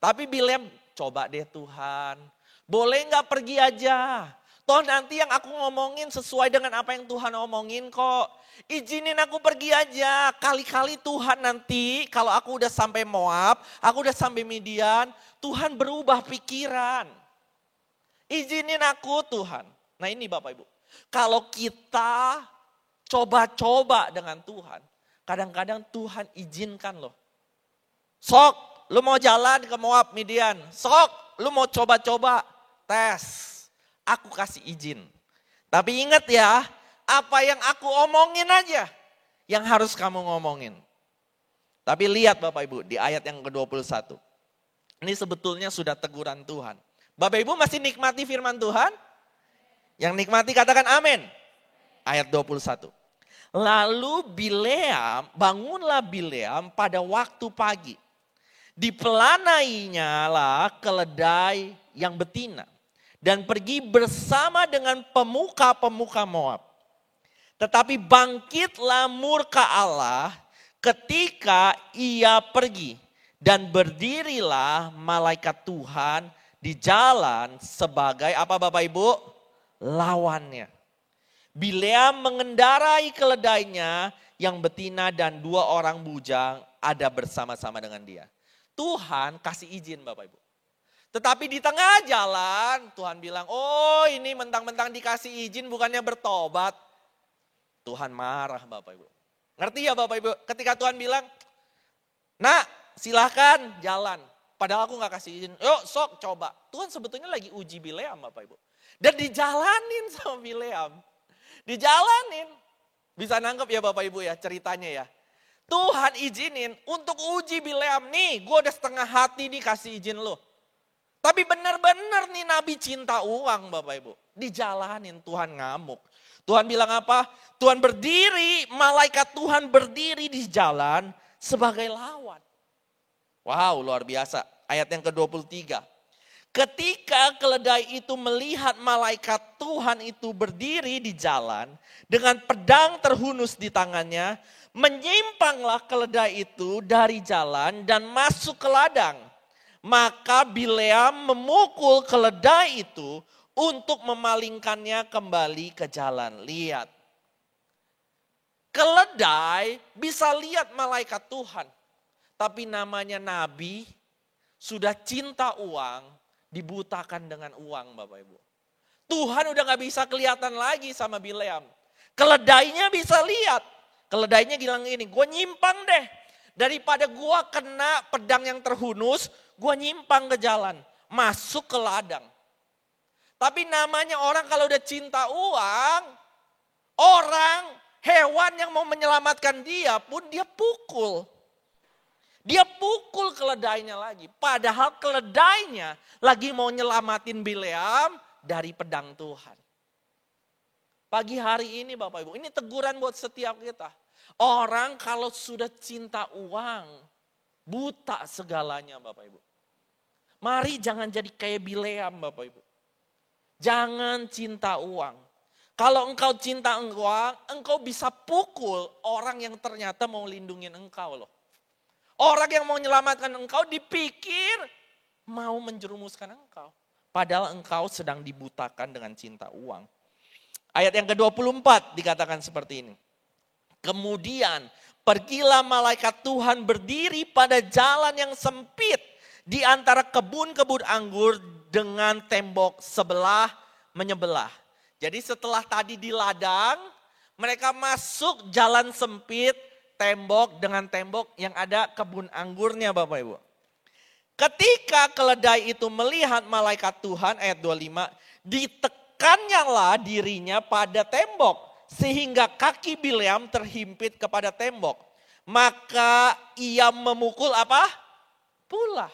Tapi Bileam, coba deh Tuhan. Boleh gak pergi aja. Toh nanti yang aku ngomongin sesuai dengan apa yang Tuhan ngomongin kok. Izinin aku pergi aja. Kali-kali Tuhan nanti kalau aku udah sampai Moab, aku udah sampai Midian, Tuhan berubah pikiran. Izinin aku Tuhan. Nah ini Bapak Ibu. Kalau kita coba-coba dengan Tuhan, kadang-kadang Tuhan izinkan loh. Sok, lu mau jalan ke Moab, Midian. Sok, lu mau coba-coba, tes. Aku kasih izin. Tapi ingat ya, apa yang aku omongin aja, yang harus kamu ngomongin. Tapi lihat Bapak Ibu, di ayat yang ke-21. Ini sebetulnya sudah teguran Tuhan. Bapak Ibu masih nikmati firman Tuhan? Yang nikmati katakan amin. Ayat 21. Lalu bangunlah Bileam pada waktu pagi. Dipelanainya lah keledai yang betina. Dan pergi bersama dengan pemuka-pemuka Moab. Tetapi bangkitlah murka Allah ketika ia pergi. Dan berdirilah malaikat Tuhan di jalan sebagai apa Bapak Ibu? Lawannya. Bileam mengendarai keledainya yang betina dan 2 orang bujang ada bersama-sama dengan dia. Tuhan kasih izin Bapak Ibu. Tetapi di tengah jalan Tuhan bilang, oh ini mentang-mentang dikasih izin bukannya bertobat. Tuhan marah Bapak Ibu. Ngerti ya Bapak Ibu? Ketika Tuhan bilang, nak silahkan jalan. Padahal aku gak kasih izin, yuk sok coba. Tuhan sebetulnya lagi uji Bileam Bapak Ibu. Dan dijalanin sama Bileam. Dijalanin. Bisa nangkep ya Bapak Ibu ya ceritanya ya. Tuhan izinin untuk uji Bileam. Nih gue udah setengah hati nih kasih izin lo. Tapi benar-benar nih Nabi cinta uang Bapak Ibu. Dijalanin Tuhan ngamuk. Tuhan bilang apa? Tuhan berdiri, malaikat Tuhan berdiri di jalan sebagai lawan. Wow luar biasa. Ayat yang ke-23. Ketika keledai itu melihat malaikat Tuhan itu berdiri di jalan dengan pedang terhunus di tangannya, menyimpanglah keledai itu dari jalan dan masuk ke ladang. Maka Bileam memukul keledai itu untuk memalingkannya kembali ke jalan. Lihat. Keledai bisa lihat malaikat Tuhan. Tapi namanya nabi sudah cinta uang, dibutakan dengan uang Bapak Ibu. Tuhan udah gak bisa kelihatan lagi sama Bileam. Keledainya bisa lihat. Keledainya bilang gini, gue nyimpang deh. Daripada gue kena pedang yang terhunus, gue nyimpang ke jalan. Masuk ke ladang. Tapi namanya orang kalau udah cinta uang, orang, hewan yang mau menyelamatkan dia pun dia pukul. Dia pukul keledainya lagi. Padahal keledainya lagi mau nyelamatin Bileam dari pedang Tuhan. Pagi hari ini Bapak Ibu, ini teguran buat setiap kita. Orang kalau sudah cinta uang, buta segalanya Bapak Ibu. Mari jangan jadi kayak Bileam Bapak Ibu. Jangan cinta uang. Kalau engkau cinta uang, engkau bisa pukul orang yang ternyata mau lindungin engkau loh. Orang yang mau menyelamatkan engkau dipikir mau menjerumuskan engkau. Padahal engkau sedang dibutakan dengan cinta uang. Ayat yang ke-24 dikatakan seperti ini. Kemudian pergilah malaikat Tuhan berdiri pada jalan yang sempit di antara kebun-kebun anggur dengan tembok sebelah menyebelah. Jadi setelah tadi di ladang, mereka masuk jalan sempit, tembok dengan tembok yang ada kebun anggurnya Bapak Ibu. Ketika keledai itu melihat malaikat Tuhan, ayat 25, ditekannya lah dirinya pada tembok. Sehingga kaki Bileam terhimpit kepada tembok. Maka ia memukul apa? Pula.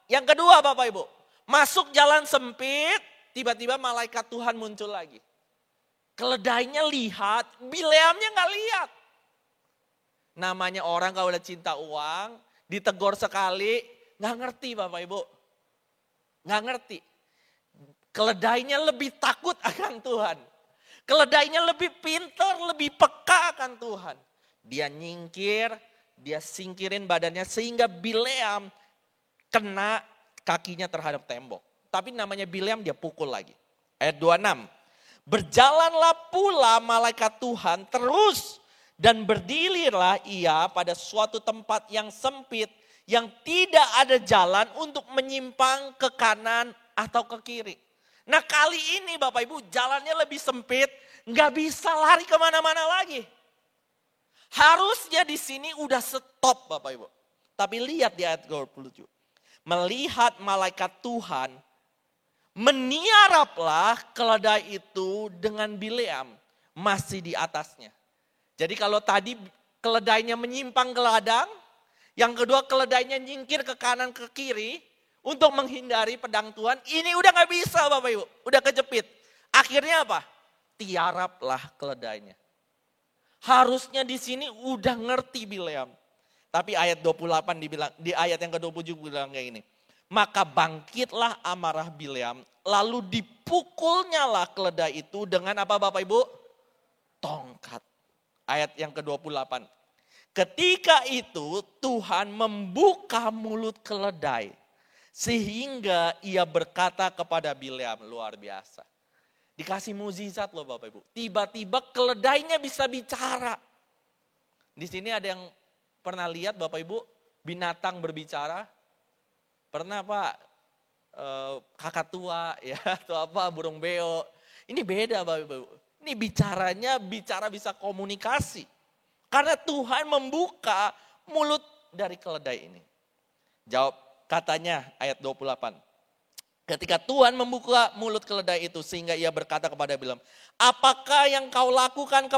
Yang kedua Bapak Ibu. Masuk jalan sempit, tiba-tiba malaikat Tuhan muncul lagi. Keledainya lihat, Bileamnya gak lihat. Namanya orang kalau udah cinta uang, ditegur sekali, gak ngerti Bapak Ibu. Gak ngerti. Keledainya lebih takut akan Tuhan. Keledainya lebih pintar, lebih peka akan Tuhan. Dia nyingkir, dia singkirin badannya sehingga Bileam kena kakinya terhadap tembok. Tapi namanya Bileam dia pukul lagi. Ayat 26. Berjalanlah pula malaikat Tuhan terus dan berdirilah ia pada suatu tempat yang sempit yang tidak ada jalan untuk menyimpang ke kanan atau ke kiri. Nah kali ini Bapak Ibu jalannya lebih sempit, nggak bisa lari kemana-mana lagi. Harusnya di sini udah stop Bapak Ibu. Tapi lihat di ayat 27. Melihat malaikat Tuhan, meniaraplah keledai itu dengan Bileam masih di atasnya. Jadi kalau tadi keledainya menyimpang ke ladang, yang kedua keledainya nyingkir ke kanan ke kiri, untuk menghindari pedang Tuhan, ini udah gak bisa Bapak Ibu, udah kejepit. Akhirnya apa? Tiaraplah keledainya. Harusnya di sini udah ngerti Bileam. Tapi ayat 28 dibilang, di ayat yang ke-27 bilang kayak gini. Maka bangkitlah amarah Bileam, lalu dipukulnya lah keledai itu dengan apa Bapak Ibu? Tongkat. Ayat yang ke-28. Ketika itu Tuhan membuka mulut keledai. Sehingga ia berkata kepada Bileam, luar biasa. Dikasih mukjizat loh Bapak Ibu. Tiba-tiba keledainya bisa bicara. Di sini ada yang pernah lihat Bapak Ibu binatang berbicara? Pernah Pak? Kakatua ya atau apa burung beo. Ini beda Bapak Ibu. Ini bicaranya bisa komunikasi. Karena Tuhan membuka mulut dari keledai ini. Jawab katanya ayat 28. Ketika Tuhan membuka mulut keledai itu sehingga ia berkata kepada Bileam, apakah yang kulakukan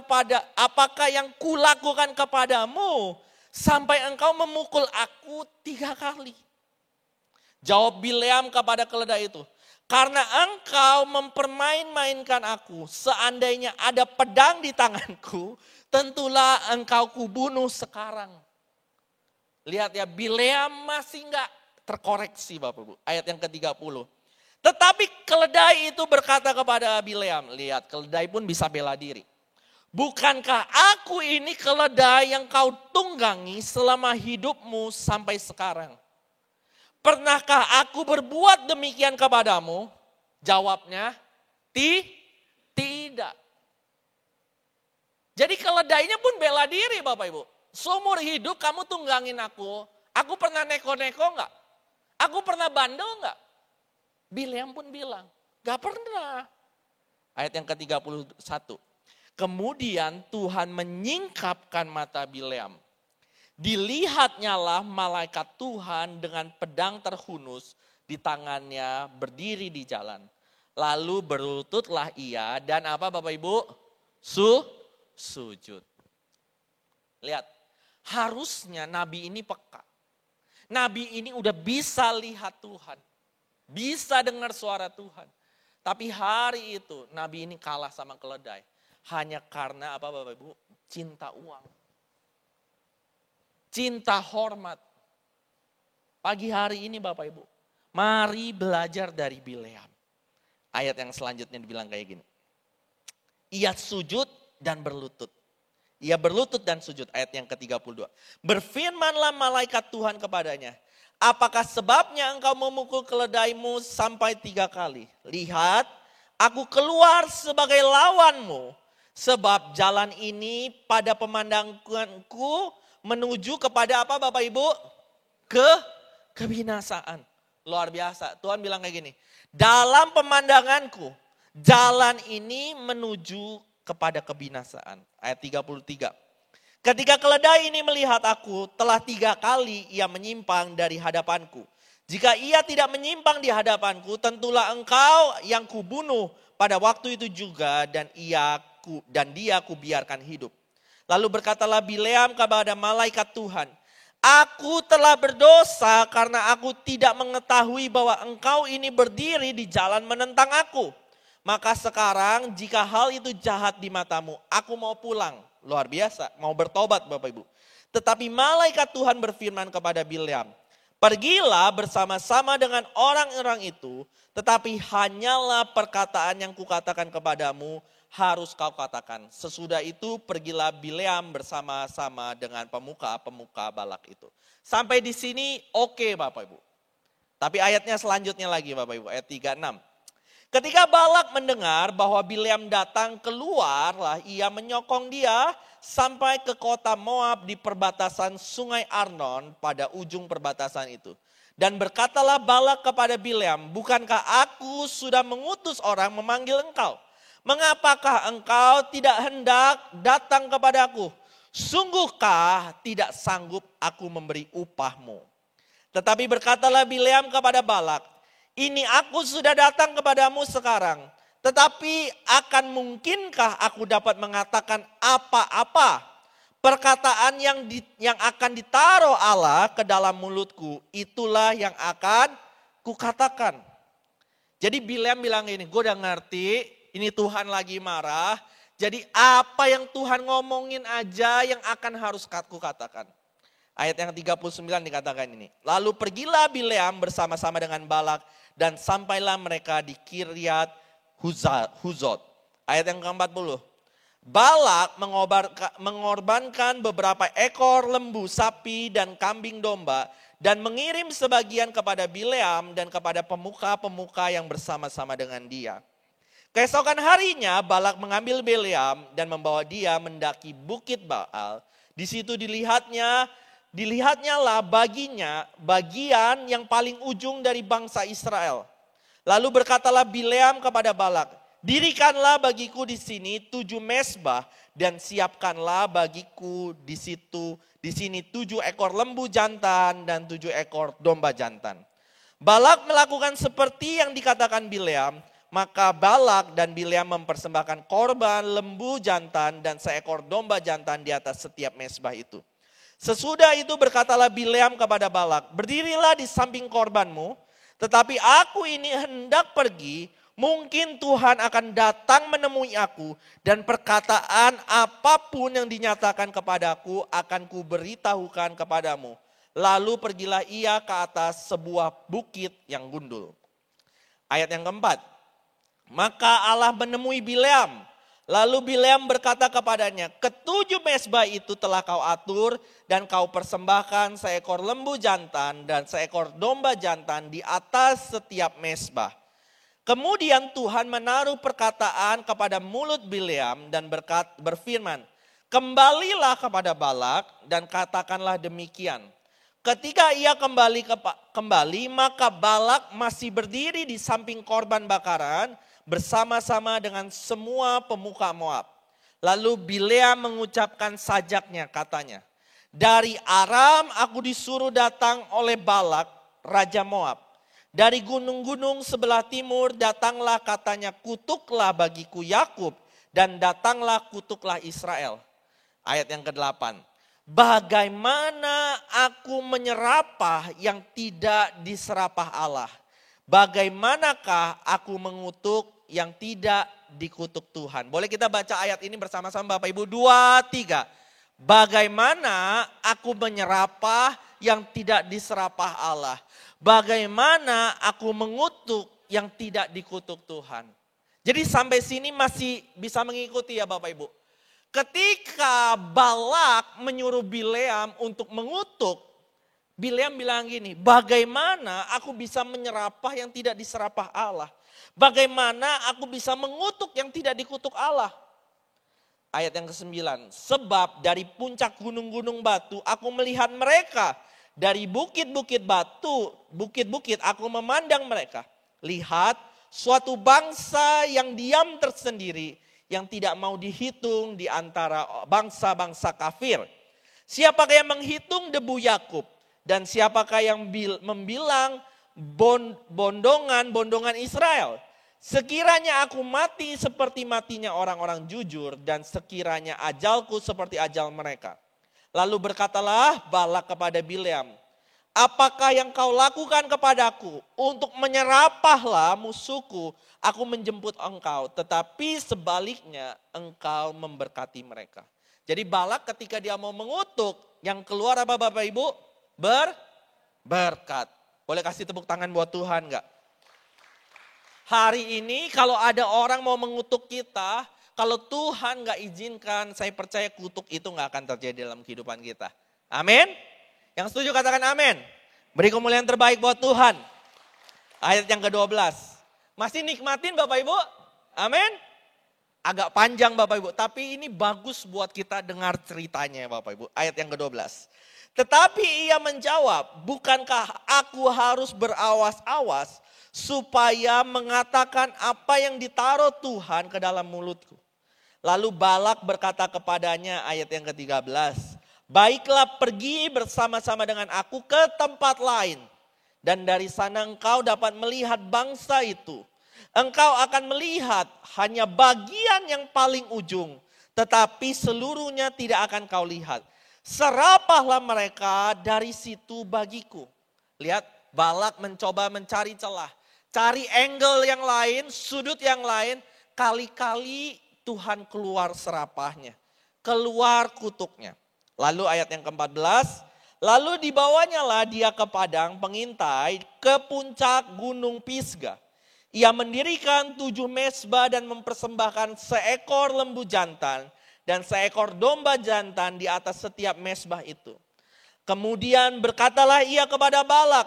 kepadamu sampai engkau memukul aku 3 kali? Jawab Bileam kepada keledai itu, karena engkau mempermain-mainkan aku, seandainya ada pedang di tanganku, tentulah engkau kubunuh sekarang. Lihat ya, Bileam masih enggak terkoreksi Bapak Ibu. Ayat yang ke-30. Tetapi keledai itu berkata kepada Bileam, lihat keledai pun bisa bela diri. Bukankah aku ini keledai yang kau tunggangi selama hidupmu sampai sekarang? Pernahkah aku berbuat demikian kepadamu? Jawabnya, tidak. Jadi keledainya pun bela diri Bapak Ibu. Seumur hidup kamu tunggangin aku pernah neko-neko enggak? Aku pernah bandel enggak? Bileam pun bilang, gak pernah. Ayat yang ke-31. Kemudian Tuhan menyingkapkan mata Bileam. Dilihatnyalah malaikat Tuhan dengan pedang terhunus di tangannya berdiri di jalan. Lalu berlututlah ia dan apa Bapak Ibu? Sujud. Lihat, harusnya nabi ini peka. Nabi ini udah bisa lihat Tuhan. Bisa dengar suara Tuhan. Tapi hari itu nabi ini kalah sama keledai. Hanya karena apa Bapak Ibu? Cinta uang. Cinta hormat. Pagi hari ini Bapak Ibu. Mari belajar dari Bileam. Ayat yang selanjutnya dibilang kayak gini. Ia sujud dan berlutut. Ia berlutut dan sujud. Ayat yang ke-32. Berfirmanlah malaikat Tuhan kepadanya. Apakah sebabnya engkau memukul keledaimu sampai 3 kali? Lihat, aku keluar sebagai lawanmu. Sebab jalan ini pada pemandanganku menuju kepada apa Bapak Ibu? Kebinasaan. Luar biasa. Tuhan bilang kayak gini. Dalam pemandanganku, jalan ini menuju kepada kebinasaan. Ayat 33. Ketika keledai ini melihat aku, telah 3 kali ia menyimpang dari hadapanku. Jika ia tidak menyimpang di hadapanku, tentulah engkau yang kubunuh pada waktu itu juga dan dia kubiarkan hidup. Lalu berkatalah Bileam kepada malaikat Tuhan, aku telah berdosa karena aku tidak mengetahui bahwa engkau ini berdiri di jalan menentang aku. Maka sekarang jika hal itu jahat di matamu, aku mau pulang. Luar biasa, mau bertobat Bapak Ibu. Tetapi malaikat Tuhan berfirman kepada Bileam, pergilah bersama-sama dengan orang-orang itu, tetapi hanyalah perkataan yang kukatakan kepadamu harus kau katakan. Sesudah itu pergilah Bileam bersama-sama dengan pemuka-pemuka Balak itu. Sampai di sini oke Bapak Ibu. Tapi ayatnya selanjutnya lagi Bapak Ibu, ayat 36. Ketika Balak mendengar bahwa Bileam datang, keluarlah ia menyokong dia sampai ke kota Moab di perbatasan sungai Arnon pada ujung perbatasan itu. Dan berkatalah Balak kepada Bileam, bukankah aku sudah mengutus orang memanggil engkau? Mengapakah engkau tidak hendak datang kepadaku? Sungguhkah tidak sanggup aku memberi upahmu? Tetapi berkatalah Bileam kepada Balak, ini aku sudah datang kepadamu sekarang. Tetapi akan mungkinkah aku dapat mengatakan apa-apa? Perkataan yang akan ditaruh Allah ke dalam mulutku, itulah yang akan kukatakan. Jadi Bileam bilang ini, gue udah ngerti, ini Tuhan lagi marah. Jadi apa yang Tuhan ngomongin aja yang akan harus aku katakan. Ayat yang 39 dikatakan ini. Lalu pergilah Bileam bersama-sama dengan Balak dan sampailah mereka di Kiryat Huzot. Ayat yang ke-40. Balak mengorbankan beberapa ekor lembu, sapi, dan kambing domba dan mengirim sebagian kepada Bileam dan kepada pemuka-pemuka yang bersama-sama dengan dia. Keesokan harinya Balak mengambil Bileam dan membawa dia mendaki bukit Baal. Di situ dilihatnya lah baginya bagian yang paling ujung dari bangsa Israel. Lalu berkatalah Bileam kepada Balak, dirikanlah bagiku di sini 7 mezbah dan siapkanlah bagiku di sini 7 ekor lembu jantan dan 7 ekor domba jantan. Balak melakukan seperti yang dikatakan Bileam, maka Balak dan Bileam mempersembahkan korban lembu jantan dan seekor domba jantan di atas setiap mezbah itu. Sesudah itu berkatalah Bileam kepada Balak, berdirilah di samping korbanmu, tetapi aku ini hendak pergi. Mungkin Tuhan akan datang menemui aku dan perkataan apapun yang dinyatakan kepadaku akan kuberitahukan kepadamu. Lalu pergilah ia ke atas sebuah bukit yang gundul. Ayat yang keempat. Maka Allah menemui Bileam. Lalu Bileam berkata kepadanya, ketujuh mezbah itu telah kau atur dan kau persembahkan seekor lembu jantan dan seekor domba jantan di atas setiap mezbah. Kemudian Tuhan menaruh perkataan kepada mulut Bileam dan berfirman, kembalilah kepada Balak dan katakanlah demikian. Ketika ia kembali maka Balak masih berdiri di samping korban bakaran bersama-sama dengan semua pemuka Moab. Lalu Bileam mengucapkan sajaknya, katanya, dari Aram aku disuruh datang oleh Balak, Raja Moab. Dari gunung-gunung sebelah timur datanglah, katanya, kutuklah bagiku Yakub dan datanglah kutuklah Israel. Ayat yang ke-8. Bagaimana aku menyerapah yang tidak diserapah Allah? Bagaimanakah aku mengutuk yang tidak dikutuk Tuhan? Boleh kita baca ayat ini bersama-sama Bapak Ibu? 2, 3. Bagaimana aku menyerapah yang tidak diserapah Allah? Bagaimana aku mengutuk yang tidak dikutuk Tuhan? Jadi sampai sini masih bisa mengikuti ya Bapak Ibu. Ketika Balak menyuruh Bileam untuk mengutuk, Bileam bilang gini, bagaimana aku bisa menyerapah yang tidak diserapah Allah? Bagaimana aku bisa mengutuk yang tidak dikutuk Allah? Ayat yang ke-9, sebab dari puncak gunung-gunung batu aku melihat mereka. Dari bukit-bukit batu, bukit-bukit aku memandang mereka. Lihat, suatu bangsa yang diam tersendiri, yang tidak mau dihitung di antara bangsa-bangsa kafir. Siapakah yang menghitung debu Yakub? Dan siapakah yang membilang bondongan Israel? Sekiranya aku mati seperti matinya orang-orang jujur, dan sekiranya ajalku seperti ajal mereka. Lalu berkatalah Balak kepada Bileam, apakah yang kau lakukan kepadaku? Untuk menyerapahlah musuhku, aku menjemput engkau. Tetapi sebaliknya engkau memberkati mereka. Jadi Balak ketika dia mau mengutuk, yang keluar apa Bapak Ibu? Berkat. Boleh kasih tepuk tangan buat Tuhan enggak? Hari ini kalau ada orang mau mengutuk kita, kalau Tuhan gak izinkan, saya percaya kutuk itu gak akan terjadi dalam kehidupan kita. Amin? Yang setuju katakan amin. Beri kemuliaan terbaik buat Tuhan. Ayat yang ke-12. Masih nikmatin Bapak Ibu? Amin? Agak panjang Bapak Ibu, tapi ini bagus buat kita dengar ceritanya Bapak Ibu. Ayat yang ke-12. Tetapi ia menjawab, bukankah aku harus berawas-awas supaya mengatakan apa yang ditaruh Tuhan ke dalam mulutku? Lalu Balak berkata kepadanya, ayat yang ke-13, baiklah pergi bersama-sama dengan aku ke tempat lain. Dan dari sana engkau dapat melihat bangsa itu. Engkau akan melihat hanya bagian yang paling ujung, tetapi seluruhnya tidak akan kau lihat. Serapahlah mereka dari situ bagiku. Lihat, Balak mencoba mencari celah. Cari angle yang lain, sudut yang lain, kali-kali Tuhan keluar serapahnya, keluar kutuknya. Lalu ayat yang ke-14, lalu dibawanya lah dia ke padang pengintai ke puncak gunung Pisga. Ia mendirikan 7 mezbah dan mempersembahkan seekor lembu jantan dan seekor domba jantan di atas setiap mezbah itu. Kemudian berkatalah ia kepada Balak,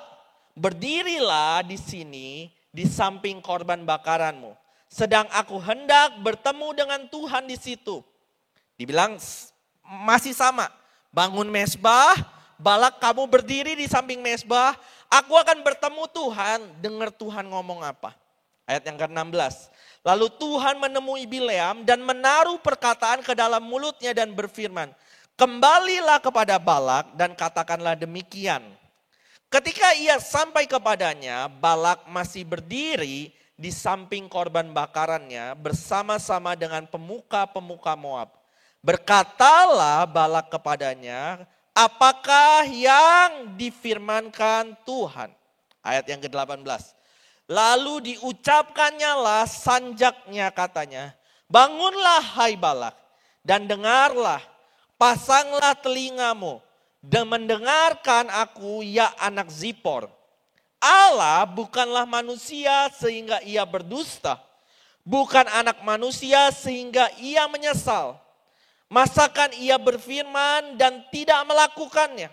berdirilah di sini di samping korban bakaranmu, sedang aku hendak bertemu dengan Tuhan di situ. Dibilang masih sama, bangun mezbah, Balak kamu berdiri di samping mezbah, aku akan bertemu Tuhan, dengar Tuhan ngomong apa. Ayat yang ke-16. Lalu Tuhan menemui Bileam dan menaruh perkataan ke dalam mulutnya dan berfirman, kembalilah kepada Balak dan katakanlah demikian. Ketika ia sampai kepadanya, Balak masih berdiri di samping korban bakarannya bersama-sama dengan pemuka-pemuka Moab. Berkatalah Balak kepadanya, apakah yang difirmankan Tuhan? Ayat yang ke-18. Lalu diucapkannya lah sanjaknya katanya, bangunlah hai Balak dan dengarlah, pasanglah telingamu dan mendengarkan aku ya anak Zipor. Allah bukanlah manusia sehingga ia berdusta, bukan anak manusia sehingga ia menyesal. Masakan ia berfirman dan tidak melakukannya,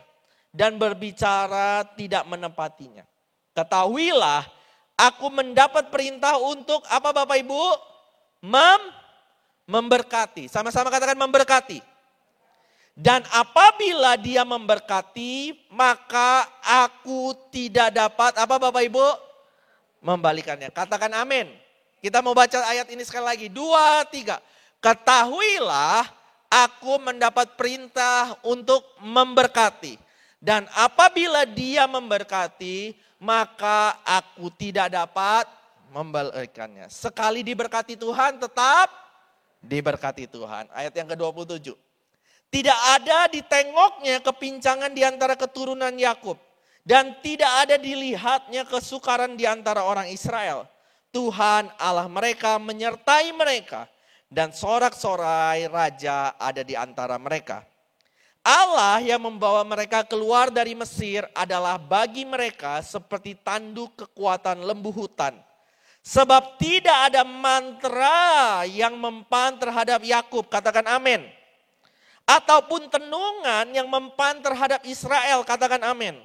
dan berbicara tidak menepatinya. Ketahuilah, aku mendapat perintah untuk apa Bapak Ibu? Memberkati. Sama-sama katakan memberkati. Dan apabila dia memberkati, maka aku tidak dapat apa Bapak Ibu? Membalikannya. Katakan amin. Kita mau baca ayat ini sekali lagi. 2, 3. Ketahuilah, aku mendapat perintah untuk memberkati. Dan apabila dia memberkati, maka aku tidak dapat membalikannya. Sekali diberkati Tuhan, tetap diberkati Tuhan. Ayat yang ke-27. Tidak ada ditengoknya kepincangan di antara keturunan Yakub. Dan tidak ada dilihatnya kesukaran di antara orang Israel. Tuhan Allah mereka menyertai mereka. Dan sorak-sorai raja ada di antara mereka. Allah yang membawa mereka keluar dari Mesir adalah bagi mereka seperti tanduk kekuatan lembu hutan. Sebab tidak ada mantra yang mempan terhadap Yakub, katakan amin. Ataupun tenungan yang mempan terhadap Israel, katakan amin.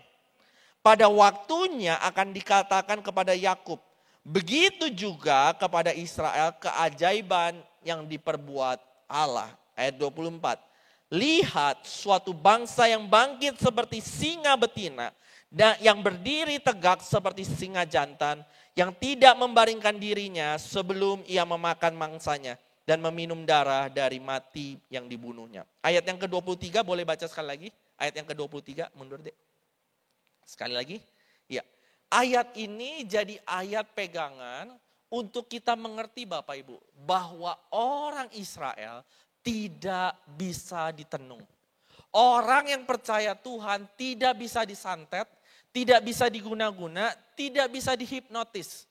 Pada waktunya akan dikatakan kepada Yakub, begitu juga kepada Israel keajaiban yang diperbuat Allah. Ayat 24. Lihat suatu bangsa yang bangkit seperti singa betina dan yang berdiri tegak seperti singa jantan yang tidak membaringkan dirinya sebelum ia memakan mangsanya dan meminum darah dari mati yang dibunuhnya. Ayat yang ke-23 boleh baca sekali lagi. Ayat yang ke-23 mundur deh. Sekali lagi. Ya. Ayat ini jadi ayat pegangan untuk kita mengerti Bapak Ibu bahwa orang Israel tidak bisa ditenung. Orang yang percaya Tuhan tidak bisa disantet, tidak bisa diguna-guna, tidak bisa dihipnotis.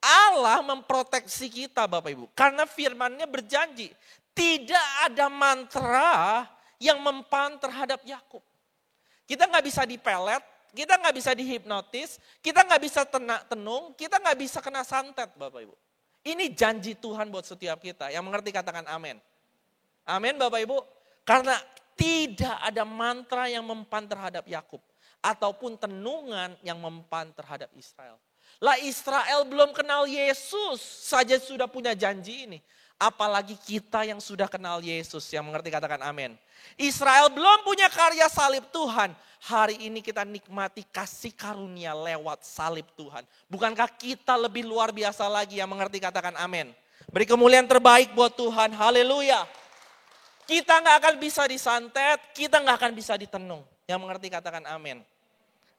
Allah memproteksi kita Bapak Ibu. Karena firman-Nya berjanji, tidak ada mantra yang mempan terhadap Yakub. Kita nggak bisa dipelet, kita nggak bisa dihipnotis, kita nggak bisa tenung, kita nggak bisa kena santet Bapak Ibu. Ini janji Tuhan buat setiap kita. Yang mengerti katakan amin. Amin Bapak Ibu. Karena tidak ada mantra yang mempan terhadap Yakub. Ataupun tenungan yang mempan terhadap Israel. Lah Israel belum kenal Yesus saja sudah punya janji ini. Apalagi kita yang sudah kenal Yesus, yang mengerti katakan amin. Israel belum punya karya salib Tuhan. Hari ini kita nikmati kasih karunia lewat salib Tuhan. Bukankah kita lebih luar biasa lagi, yang mengerti katakan amin. Beri kemuliaan terbaik buat Tuhan, haleluya. Kita gak akan bisa disantet, kita gak akan bisa ditenung. Yang mengerti katakan amin.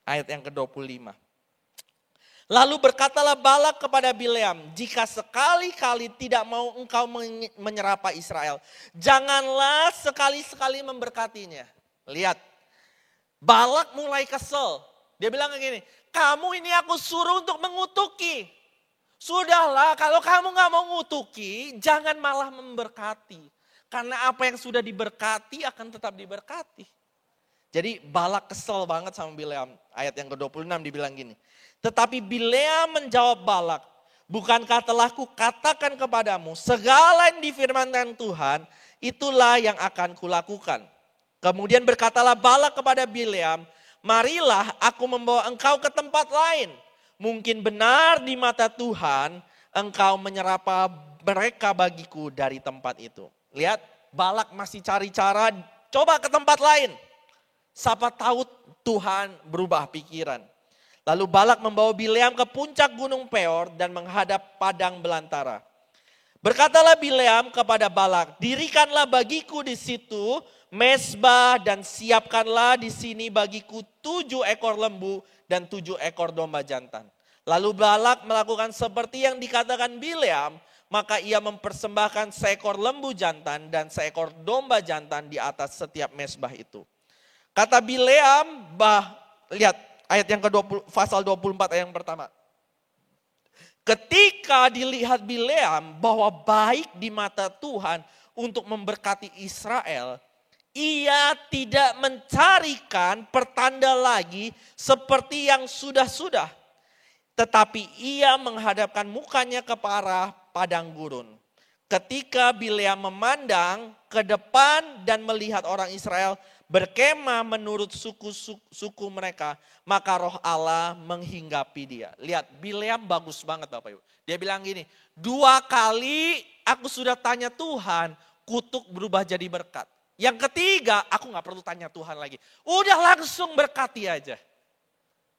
Ayat yang ke-25. Lalu berkatalah Balak kepada Bileam, jika sekali-kali tidak mau engkau menyerapa Israel, janganlah sekali-sekali memberkatinya. Lihat, Balak mulai kesel. Dia bilang begini, kamu ini aku suruh untuk mengutuki. Sudahlah, kalau kamu gak mau ngutuki, jangan malah memberkati. Karena apa yang sudah diberkati akan tetap diberkati. Jadi Balak kesel banget sama Bileam. Ayat yang ke-26 dibilang gini. Tetapi Bileam menjawab Balak, bukankah telah kukatakan kepadamu segala yang difirmankan Tuhan, itulah yang akan kulakukan. Kemudian berkatalah Balak kepada Bileam, marilah aku membawa engkau ke tempat lain. Mungkin benar di mata Tuhan engkau menyerapa mereka bagiku dari tempat itu. Lihat, Balak masih cari cara, coba ke tempat lain. Siapa tahu Tuhan berubah pikiran. Lalu Balak membawa Bileam ke puncak gunung Peor dan menghadap padang belantara. Berkatalah Bileam kepada Balak, dirikanlah bagiku di situ mezbah dan siapkanlah di sini bagiku 7 ekor lembu dan 7 ekor domba jantan. Lalu Balak melakukan seperti yang dikatakan Bileam, maka ia mempersembahkan seekor lembu jantan dan seekor domba jantan di atas setiap mezbah itu. Kata Bileam, lihat ayat yang ke-20, pasal 24 ayat yang pertama. Ketika dilihat Bileam bahwa baik di mata Tuhan untuk memberkati Israel, ia tidak mencarikan pertanda lagi seperti yang sudah-sudah. Tetapi ia menghadapkan mukanya ke arah padang gurun. Ketika Bileam memandang ke depan dan melihat orang Israel berkemah menurut suku mereka, maka roh Allah menghinggapi dia. Lihat, Bileam bagus banget Bapak Ibu. Dia bilang gini, 2 kali aku sudah tanya Tuhan, kutuk berubah jadi berkat. Yang ketiga, aku gak perlu tanya Tuhan lagi. Udah langsung berkati aja.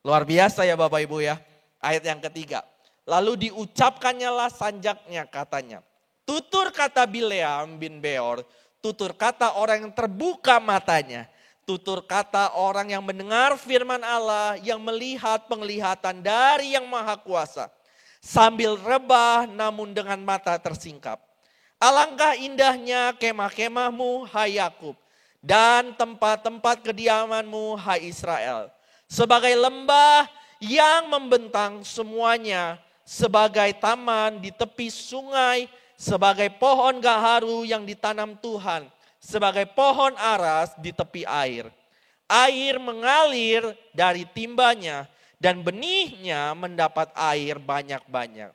Luar biasa ya Bapak Ibu ya. Ayat yang ketiga. Lalu diucapkannya lah sanjaknya katanya. Tutur kata Bileam bin Beor, tutur kata orang yang terbuka matanya. Tutur kata orang yang mendengar firman Allah, yang melihat penglihatan dari yang maha kuasa. Sambil rebah namun dengan mata tersingkap. Alangkah indahnya kemah-kemahmu, hai Yakub, dan tempat-tempat kediamanmu, hai Israel. Sebagai lembah yang membentang semuanya, sebagai taman di tepi sungai, sebagai pohon gaharu yang ditanam Tuhan, sebagai pohon aras di tepi air. Air mengalir dari timbanya, dan benihnya mendapat air banyak-banyak.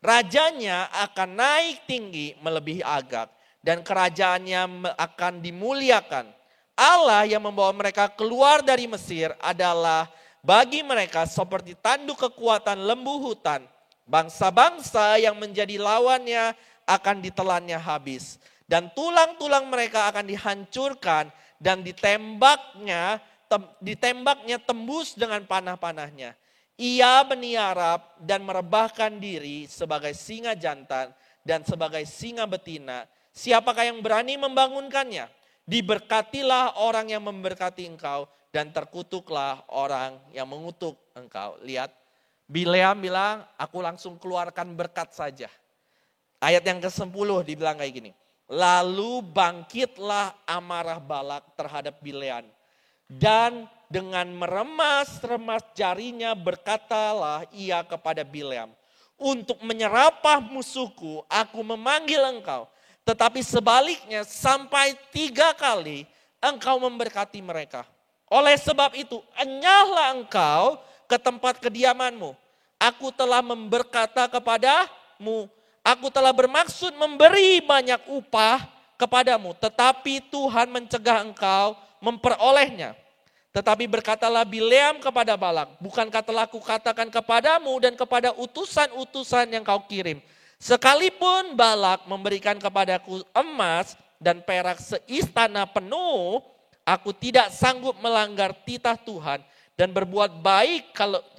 Rajanya akan naik tinggi melebihi Agag dan kerajaannya akan dimuliakan. Allah yang membawa mereka keluar dari Mesir adalah bagi mereka seperti tanduk kekuatan lembu hutan. Bangsa-bangsa yang menjadi lawannya akan ditelannya habis. Dan tulang-tulang mereka akan dihancurkan dan ditembaknya tembus dengan panah-panahnya. Ia meniarap dan merebahkan diri sebagai singa jantan dan sebagai singa betina. Siapakah yang berani membangunkannya? Diberkatilah orang yang memberkati engkau dan terkutuklah orang yang mengutuk engkau. Lihat, Bileam bilang, aku langsung keluarkan berkat saja. Ayat yang ke-10 dibilang kayak gini. Lalu bangkitlah amarah Balak terhadap Bileam. Dan dengan meremas-remas jarinya berkatalah ia kepada Bileam, untuk menyerapah musuhku aku memanggil engkau, tetapi sebaliknya sampai 3 kali engkau memberkati mereka. Oleh sebab itu enyahlah engkau ke tempat kediamanmu. Aku telah berkata kepadamu, aku telah bermaksud memberi banyak upah kepadamu, tetapi Tuhan mencegah engkau memperolehnya. Tetapi berkatalah Bileam kepada Balak, bukankah telah kukatakan kepadamu dan kepada utusan-utusan yang kau kirim, sekalipun Balak memberikan kepadaku emas dan perak seistana penuh, aku tidak sanggup melanggar titah Tuhan dan berbuat baik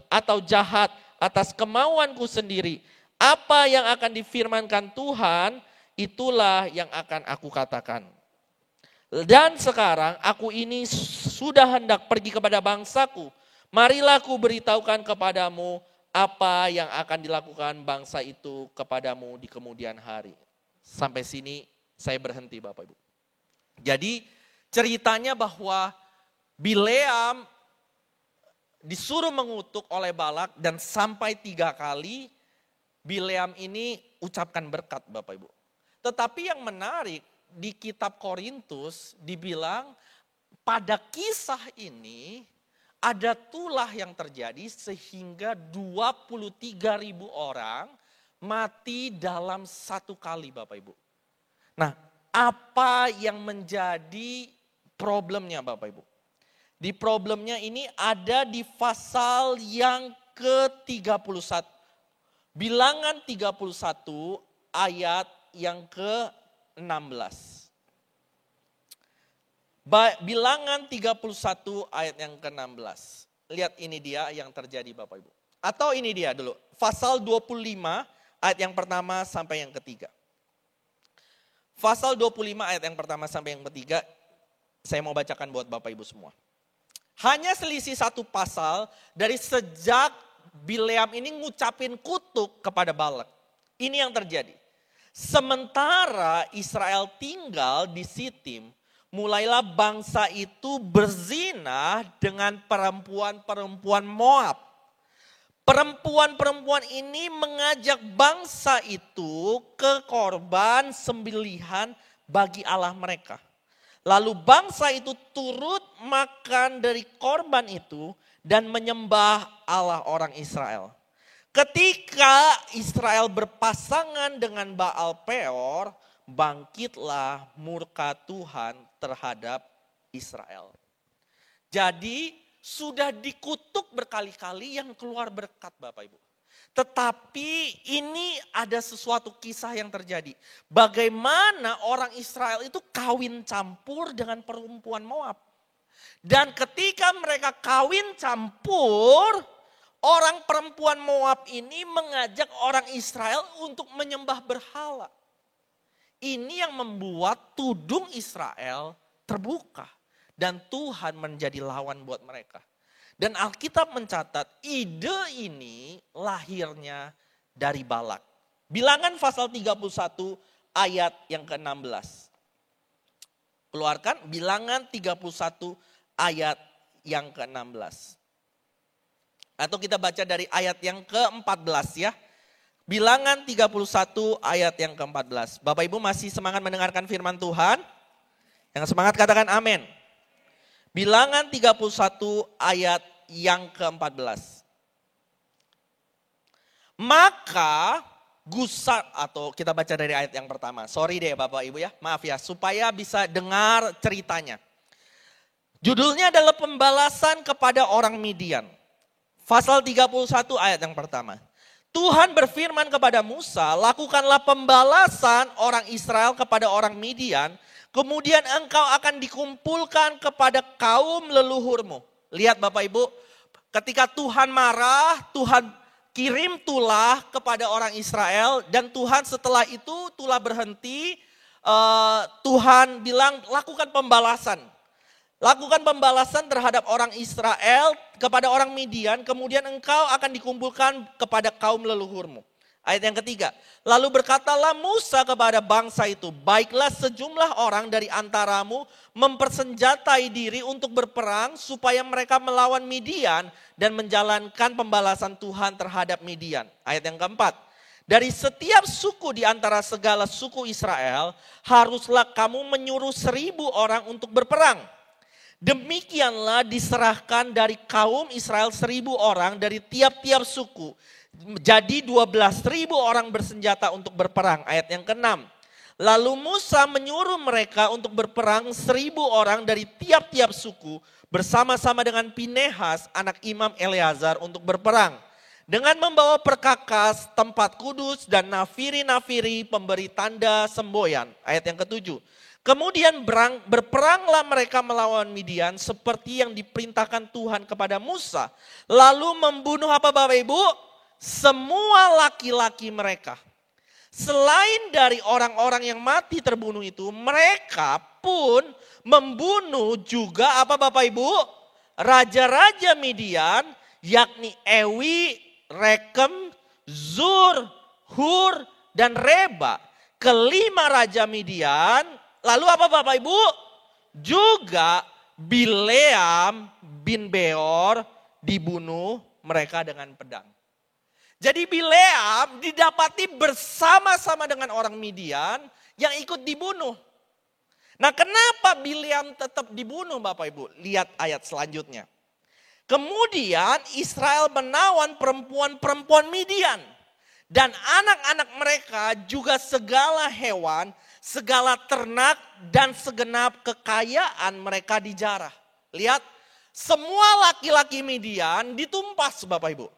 atau jahat atas kemauanku sendiri. Apa yang akan difirmankan Tuhan, itulah yang akan aku katakan. Dan sekarang aku ini sudah hendak pergi kepada bangsaku. Marilah ku beritahukan kepadamu apa yang akan dilakukan bangsa itu kepadamu di kemudian hari. Sampai sini saya berhenti Bapak Ibu. Jadi ceritanya bahwa Bileam disuruh mengutuk oleh Balak dan sampai 3 kali Bileam ini ucapkan berkat Bapak Ibu. Tetapi yang menarik, di kitab Korintus dibilang pada kisah ini ada tulah yang terjadi sehingga 23.000 orang mati dalam 1 kali Bapak Ibu. Nah apa yang menjadi problemnya Bapak Ibu? Di problemnya ini ada di pasal yang ke-31. Bilangan 31 ayat yang ke-16. Bilangan 31 ayat yang ke-16. Lihat ini dia yang terjadi Bapak Ibu. Atau ini dia dulu, pasal 25 ayat yang pertama sampai yang ketiga. Pasal 25 ayat yang pertama sampai yang ketiga, saya mau bacakan buat Bapak Ibu semua. Hanya selisih satu pasal dari sejak Bileam ini ngucapin kutuk kepada Balak. Ini yang terjadi. Sementara Israel tinggal di Sitim, mulailah bangsa itu berzina dengan perempuan-perempuan Moab. Perempuan-perempuan ini mengajak bangsa itu ke korban sembelihan bagi Allah mereka. Lalu bangsa itu turut makan dari korban itu dan menyembah Allah orang Israel. Ketika Israel berpasangan dengan Baal Peor, bangkitlah murka Tuhan terhadap Israel. Jadi sudah dikutuk berkali-kali yang keluar berkat Bapak Ibu. Tetapi ini ada sesuatu kisah yang terjadi. Bagaimana orang Israel itu kawin campur dengan perempuan Moab. Dan ketika mereka kawin campur, orang perempuan Moab ini mengajak orang Israel untuk menyembah berhala. Ini yang membuat tudung Israel terbuka. Dan Tuhan menjadi lawan buat mereka. Dan Alkitab mencatat ide ini lahirnya dari Balak. Bilangan pasal 31 ayat yang ke-16. Keluarkan Bilangan 31 ayat yang ke-16. Atau kita baca dari ayat yang ke-14 ya. Bilangan 31 ayat yang ke-14. Bapak Ibu masih semangat mendengarkan firman Tuhan? Yang semangat katakan amin. Bilangan 31 ayat yang ke-14. Maka gusar, atau kita baca dari ayat yang pertama. Sorry deh Bapak Ibu ya, maaf ya, supaya bisa dengar ceritanya. Judulnya adalah pembalasan kepada orang Midian. Pasal 31 ayat yang pertama. Tuhan berfirman kepada Musa, lakukanlah pembalasan orang Israel kepada orang Midian. Kemudian engkau akan dikumpulkan kepada kaum leluhurmu. Lihat Bapak Ibu, ketika Tuhan marah, Tuhan kirim tulah kepada orang Israel. Dan Tuhan setelah itu tulah berhenti, Tuhan bilang lakukan pembalasan. Lakukan pembalasan terhadap orang Israel kepada orang Midian. Kemudian engkau akan dikumpulkan kepada kaum leluhurmu. Ayat yang ketiga, lalu berkatalah Musa kepada bangsa itu, baiklah sejumlah orang dari antaramu mempersenjatai diri untuk berperang supaya mereka melawan Midian dan menjalankan pembalasan Tuhan terhadap Midian. Ayat yang keempat, dari setiap suku di antara segala suku Israel haruslah kamu menyuruh 1.000 orang untuk berperang. Demikianlah diserahkan dari kaum Israel 1.000 orang dari tiap-tiap suku. Jadi 12.000 orang bersenjata untuk berperang. Ayat yang ke-6. Lalu Musa menyuruh mereka untuk berperang 1.000 orang dari tiap-tiap suku bersama-sama dengan Pinehas anak Imam Eleazar untuk berperang. Dengan membawa perkakas, tempat kudus dan nafiri-nafiri pemberi tanda semboyan. Ayat yang ke-7. Kemudian berperanglah mereka melawan Midian seperti yang diperintahkan Tuhan kepada Musa. Lalu membunuh apa Bapak Ibu? Semua laki-laki mereka. Selain dari orang-orang yang mati terbunuh itu, mereka pun membunuh juga apa Bapak Ibu? Raja-raja Midian, yakni Ewi, Rekem, Zur, Hur, dan Reba. Kelima raja Midian, lalu apa Bapak Ibu? Juga Bileam bin Beor dibunuh mereka dengan pedang. Jadi Bileam didapati bersama-sama dengan orang Midian yang ikut dibunuh. Nah kenapa Bileam tetap dibunuh Bapak Ibu? Lihat ayat selanjutnya. Kemudian Israel menawan perempuan-perempuan Midian. Dan anak-anak mereka juga segala hewan segala ternak dan segenap kekayaan mereka dijarah. Lihat, semua laki-laki Midian ditumpas Bapak Ibu.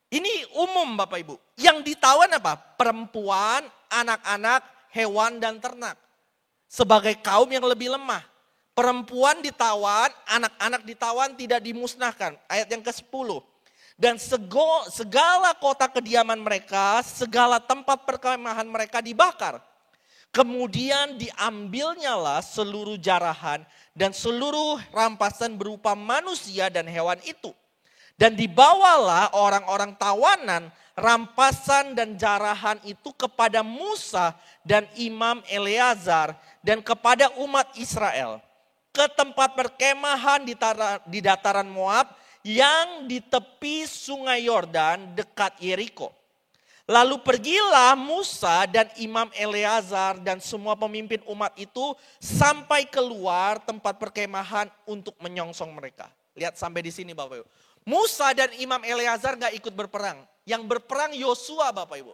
Ini umum Bapak Ibu. Yang ditawan apa? Perempuan, anak-anak, hewan dan ternak. Sebagai kaum yang lebih lemah. Perempuan ditawan, anak-anak ditawan, tidak dimusnahkan. Ayat yang ke-10. Dan segala kota kediaman mereka, segala tempat perkemahan mereka dibakar. Kemudian diambilnyalah seluruh jarahan dan seluruh rampasan berupa manusia dan hewan itu. Dan dibawalah orang-orang tawanan, rampasan dan jarahan itu kepada Musa dan Imam Eleazar dan kepada umat Israel. Ke tempat perkemahan di dataran Moab yang di tepi sungai Yordan dekat Yeriko. Lalu pergilah Musa dan Imam Eleazar dan semua pemimpin umat itu sampai keluar tempat perkemahan untuk menyongsong mereka. Lihat sampai di sini Bapak Ibu. Musa dan Imam Eleazar gak ikut berperang. Yang berperang Yosua Bapak Ibu.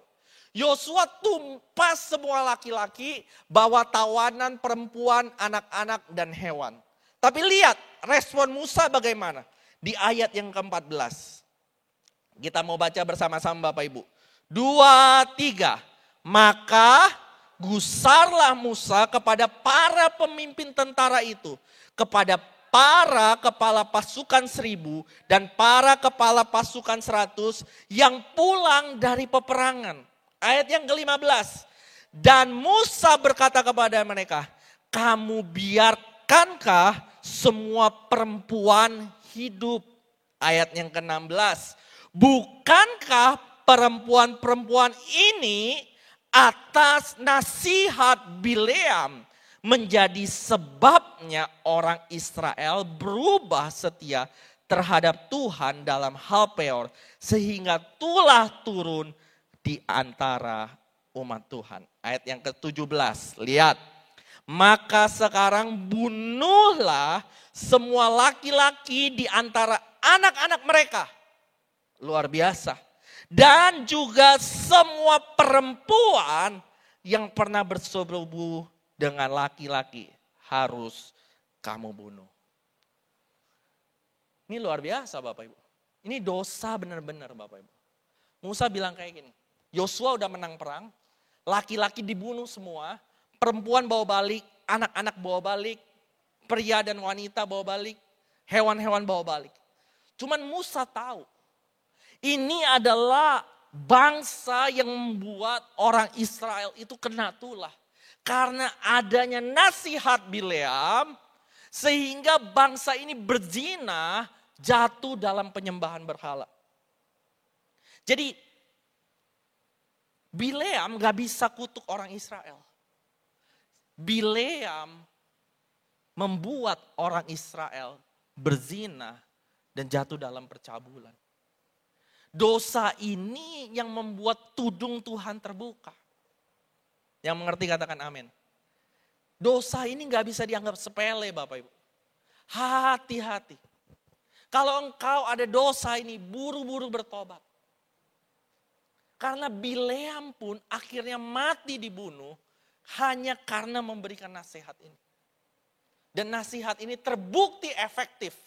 Yosua tumpas semua laki-laki, bawa tawanan perempuan, anak-anak dan hewan. Tapi lihat respon Musa bagaimana. Di ayat yang ke-14. Kita mau baca bersama-sama Bapak Ibu. 2, 3. Maka gusarlah Musa kepada para pemimpin tentara itu. Kepada para kepala pasukan 1000 dan para kepala pasukan 100 yang pulang dari peperangan. Ayat yang ke-15. Dan Musa berkata kepada mereka, kamu biarkankah semua perempuan hidup? Ayat yang ke-16. Bukankah perempuan-perempuan ini atas nasihat Bileam menjadi sebabnya orang Israel berubah setia terhadap Tuhan dalam hal Peor, sehingga tulah turun di antara umat Tuhan. Ayat yang ke-17, lihat. Maka sekarang bunuhlah semua laki-laki di antara anak-anak mereka. Luar biasa. Dan juga semua perempuan yang pernah bersetubuh dengan laki-laki harus kamu bunuh. Ini luar biasa Bapak Ibu. Ini dosa benar-benar Bapak Ibu. Musa bilang kayak gini. Yosua udah menang perang. Laki-laki dibunuh semua. Perempuan bawa balik. Anak-anak bawa balik. Pria dan wanita bawa balik. Hewan-hewan bawa balik. Cuman Musa tahu. Ini adalah bangsa yang membuat orang Israel itu kena tulah. Karena adanya nasihat Bileam, sehingga bangsa ini berzina, jatuh dalam penyembahan berhala. Jadi Bileam gak bisa kutuk orang Israel. Bileam membuat orang Israel berzina dan jatuh dalam percabulan. Dosa ini yang membuat tudung Tuhan terbuka. Yang mengerti katakan amin. Dosa ini gak bisa dianggap sepele Bapak Ibu. Hati-hati. Kalau engkau ada dosa ini, buru-buru bertobat. Karena Bileam pun akhirnya mati dibunuh hanya karena memberikan nasihat ini. Dan nasihat ini terbukti efektif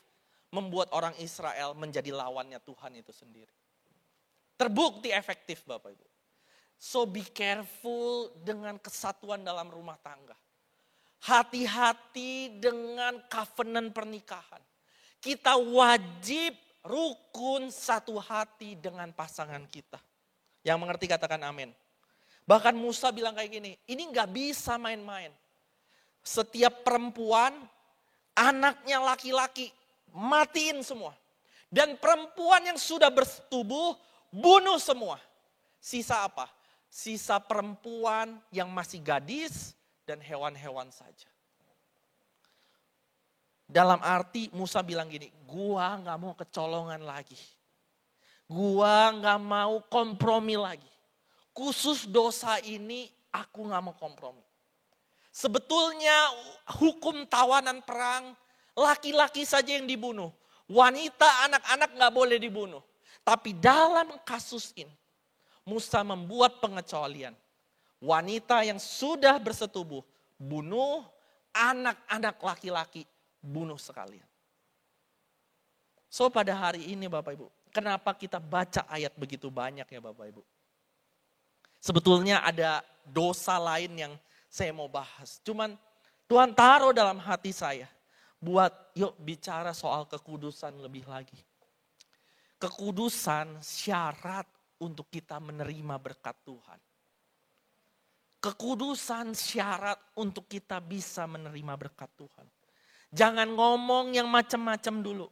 membuat orang Israel menjadi lawannya Tuhan itu sendiri. Terbukti efektif Bapak Ibu. So be careful dengan kesatuan dalam rumah tangga. Hati-hati dengan covenant pernikahan. Kita wajib rukun satu hati dengan pasangan kita. Yang mengerti katakan amin. Bahkan Musa bilang kayak gini, ini gak bisa main-main. Setiap perempuan, anaknya laki-laki, matiin semua. Dan perempuan yang sudah bersetubuh, bunuh semua. Sisa apa? Sisa perempuan yang masih gadis dan hewan-hewan saja. Dalam arti Musa bilang gini, gua gak mau kecolongan lagi. Gua gak mau kompromi lagi. Khusus dosa ini aku gak mau kompromi. Sebetulnya hukum tawanan perang, laki-laki saja yang dibunuh. Wanita, anak-anak gak boleh dibunuh. Tapi dalam kasus ini, Musa membuat pengecualian. wanita yang sudah bersetubuh, bunuh anak-anak laki-laki, bunuh sekalian. So pada hari ini Bapak Ibu, kenapa kita baca ayat begitu banyak ya Bapak Ibu? Sebetulnya ada dosa lain yang saya mau bahas. Cuman Tuhan taruh dalam hati saya, buat yuk bicara soal kekudusan lebih lagi. Kekudusan syarat untuk kita menerima berkat Tuhan. Kekudusan syarat untuk kita bisa menerima berkat Tuhan. Jangan ngomong yang macam-macam dulu.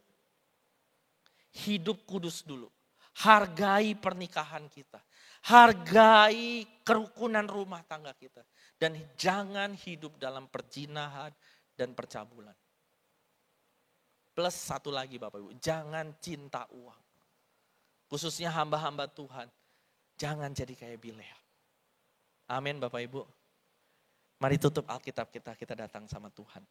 Hidup kudus dulu. Hargai pernikahan kita. Hargai kerukunan rumah tangga kita. Dan jangan hidup dalam perzinahan dan percabulan. Plus satu lagi Bapak Ibu, jangan cinta uang. Khususnya hamba-hamba Tuhan, jangan jadi kayak Bileam. Amin Bapak Ibu. Mari tutup Alkitab kita datang sama Tuhan.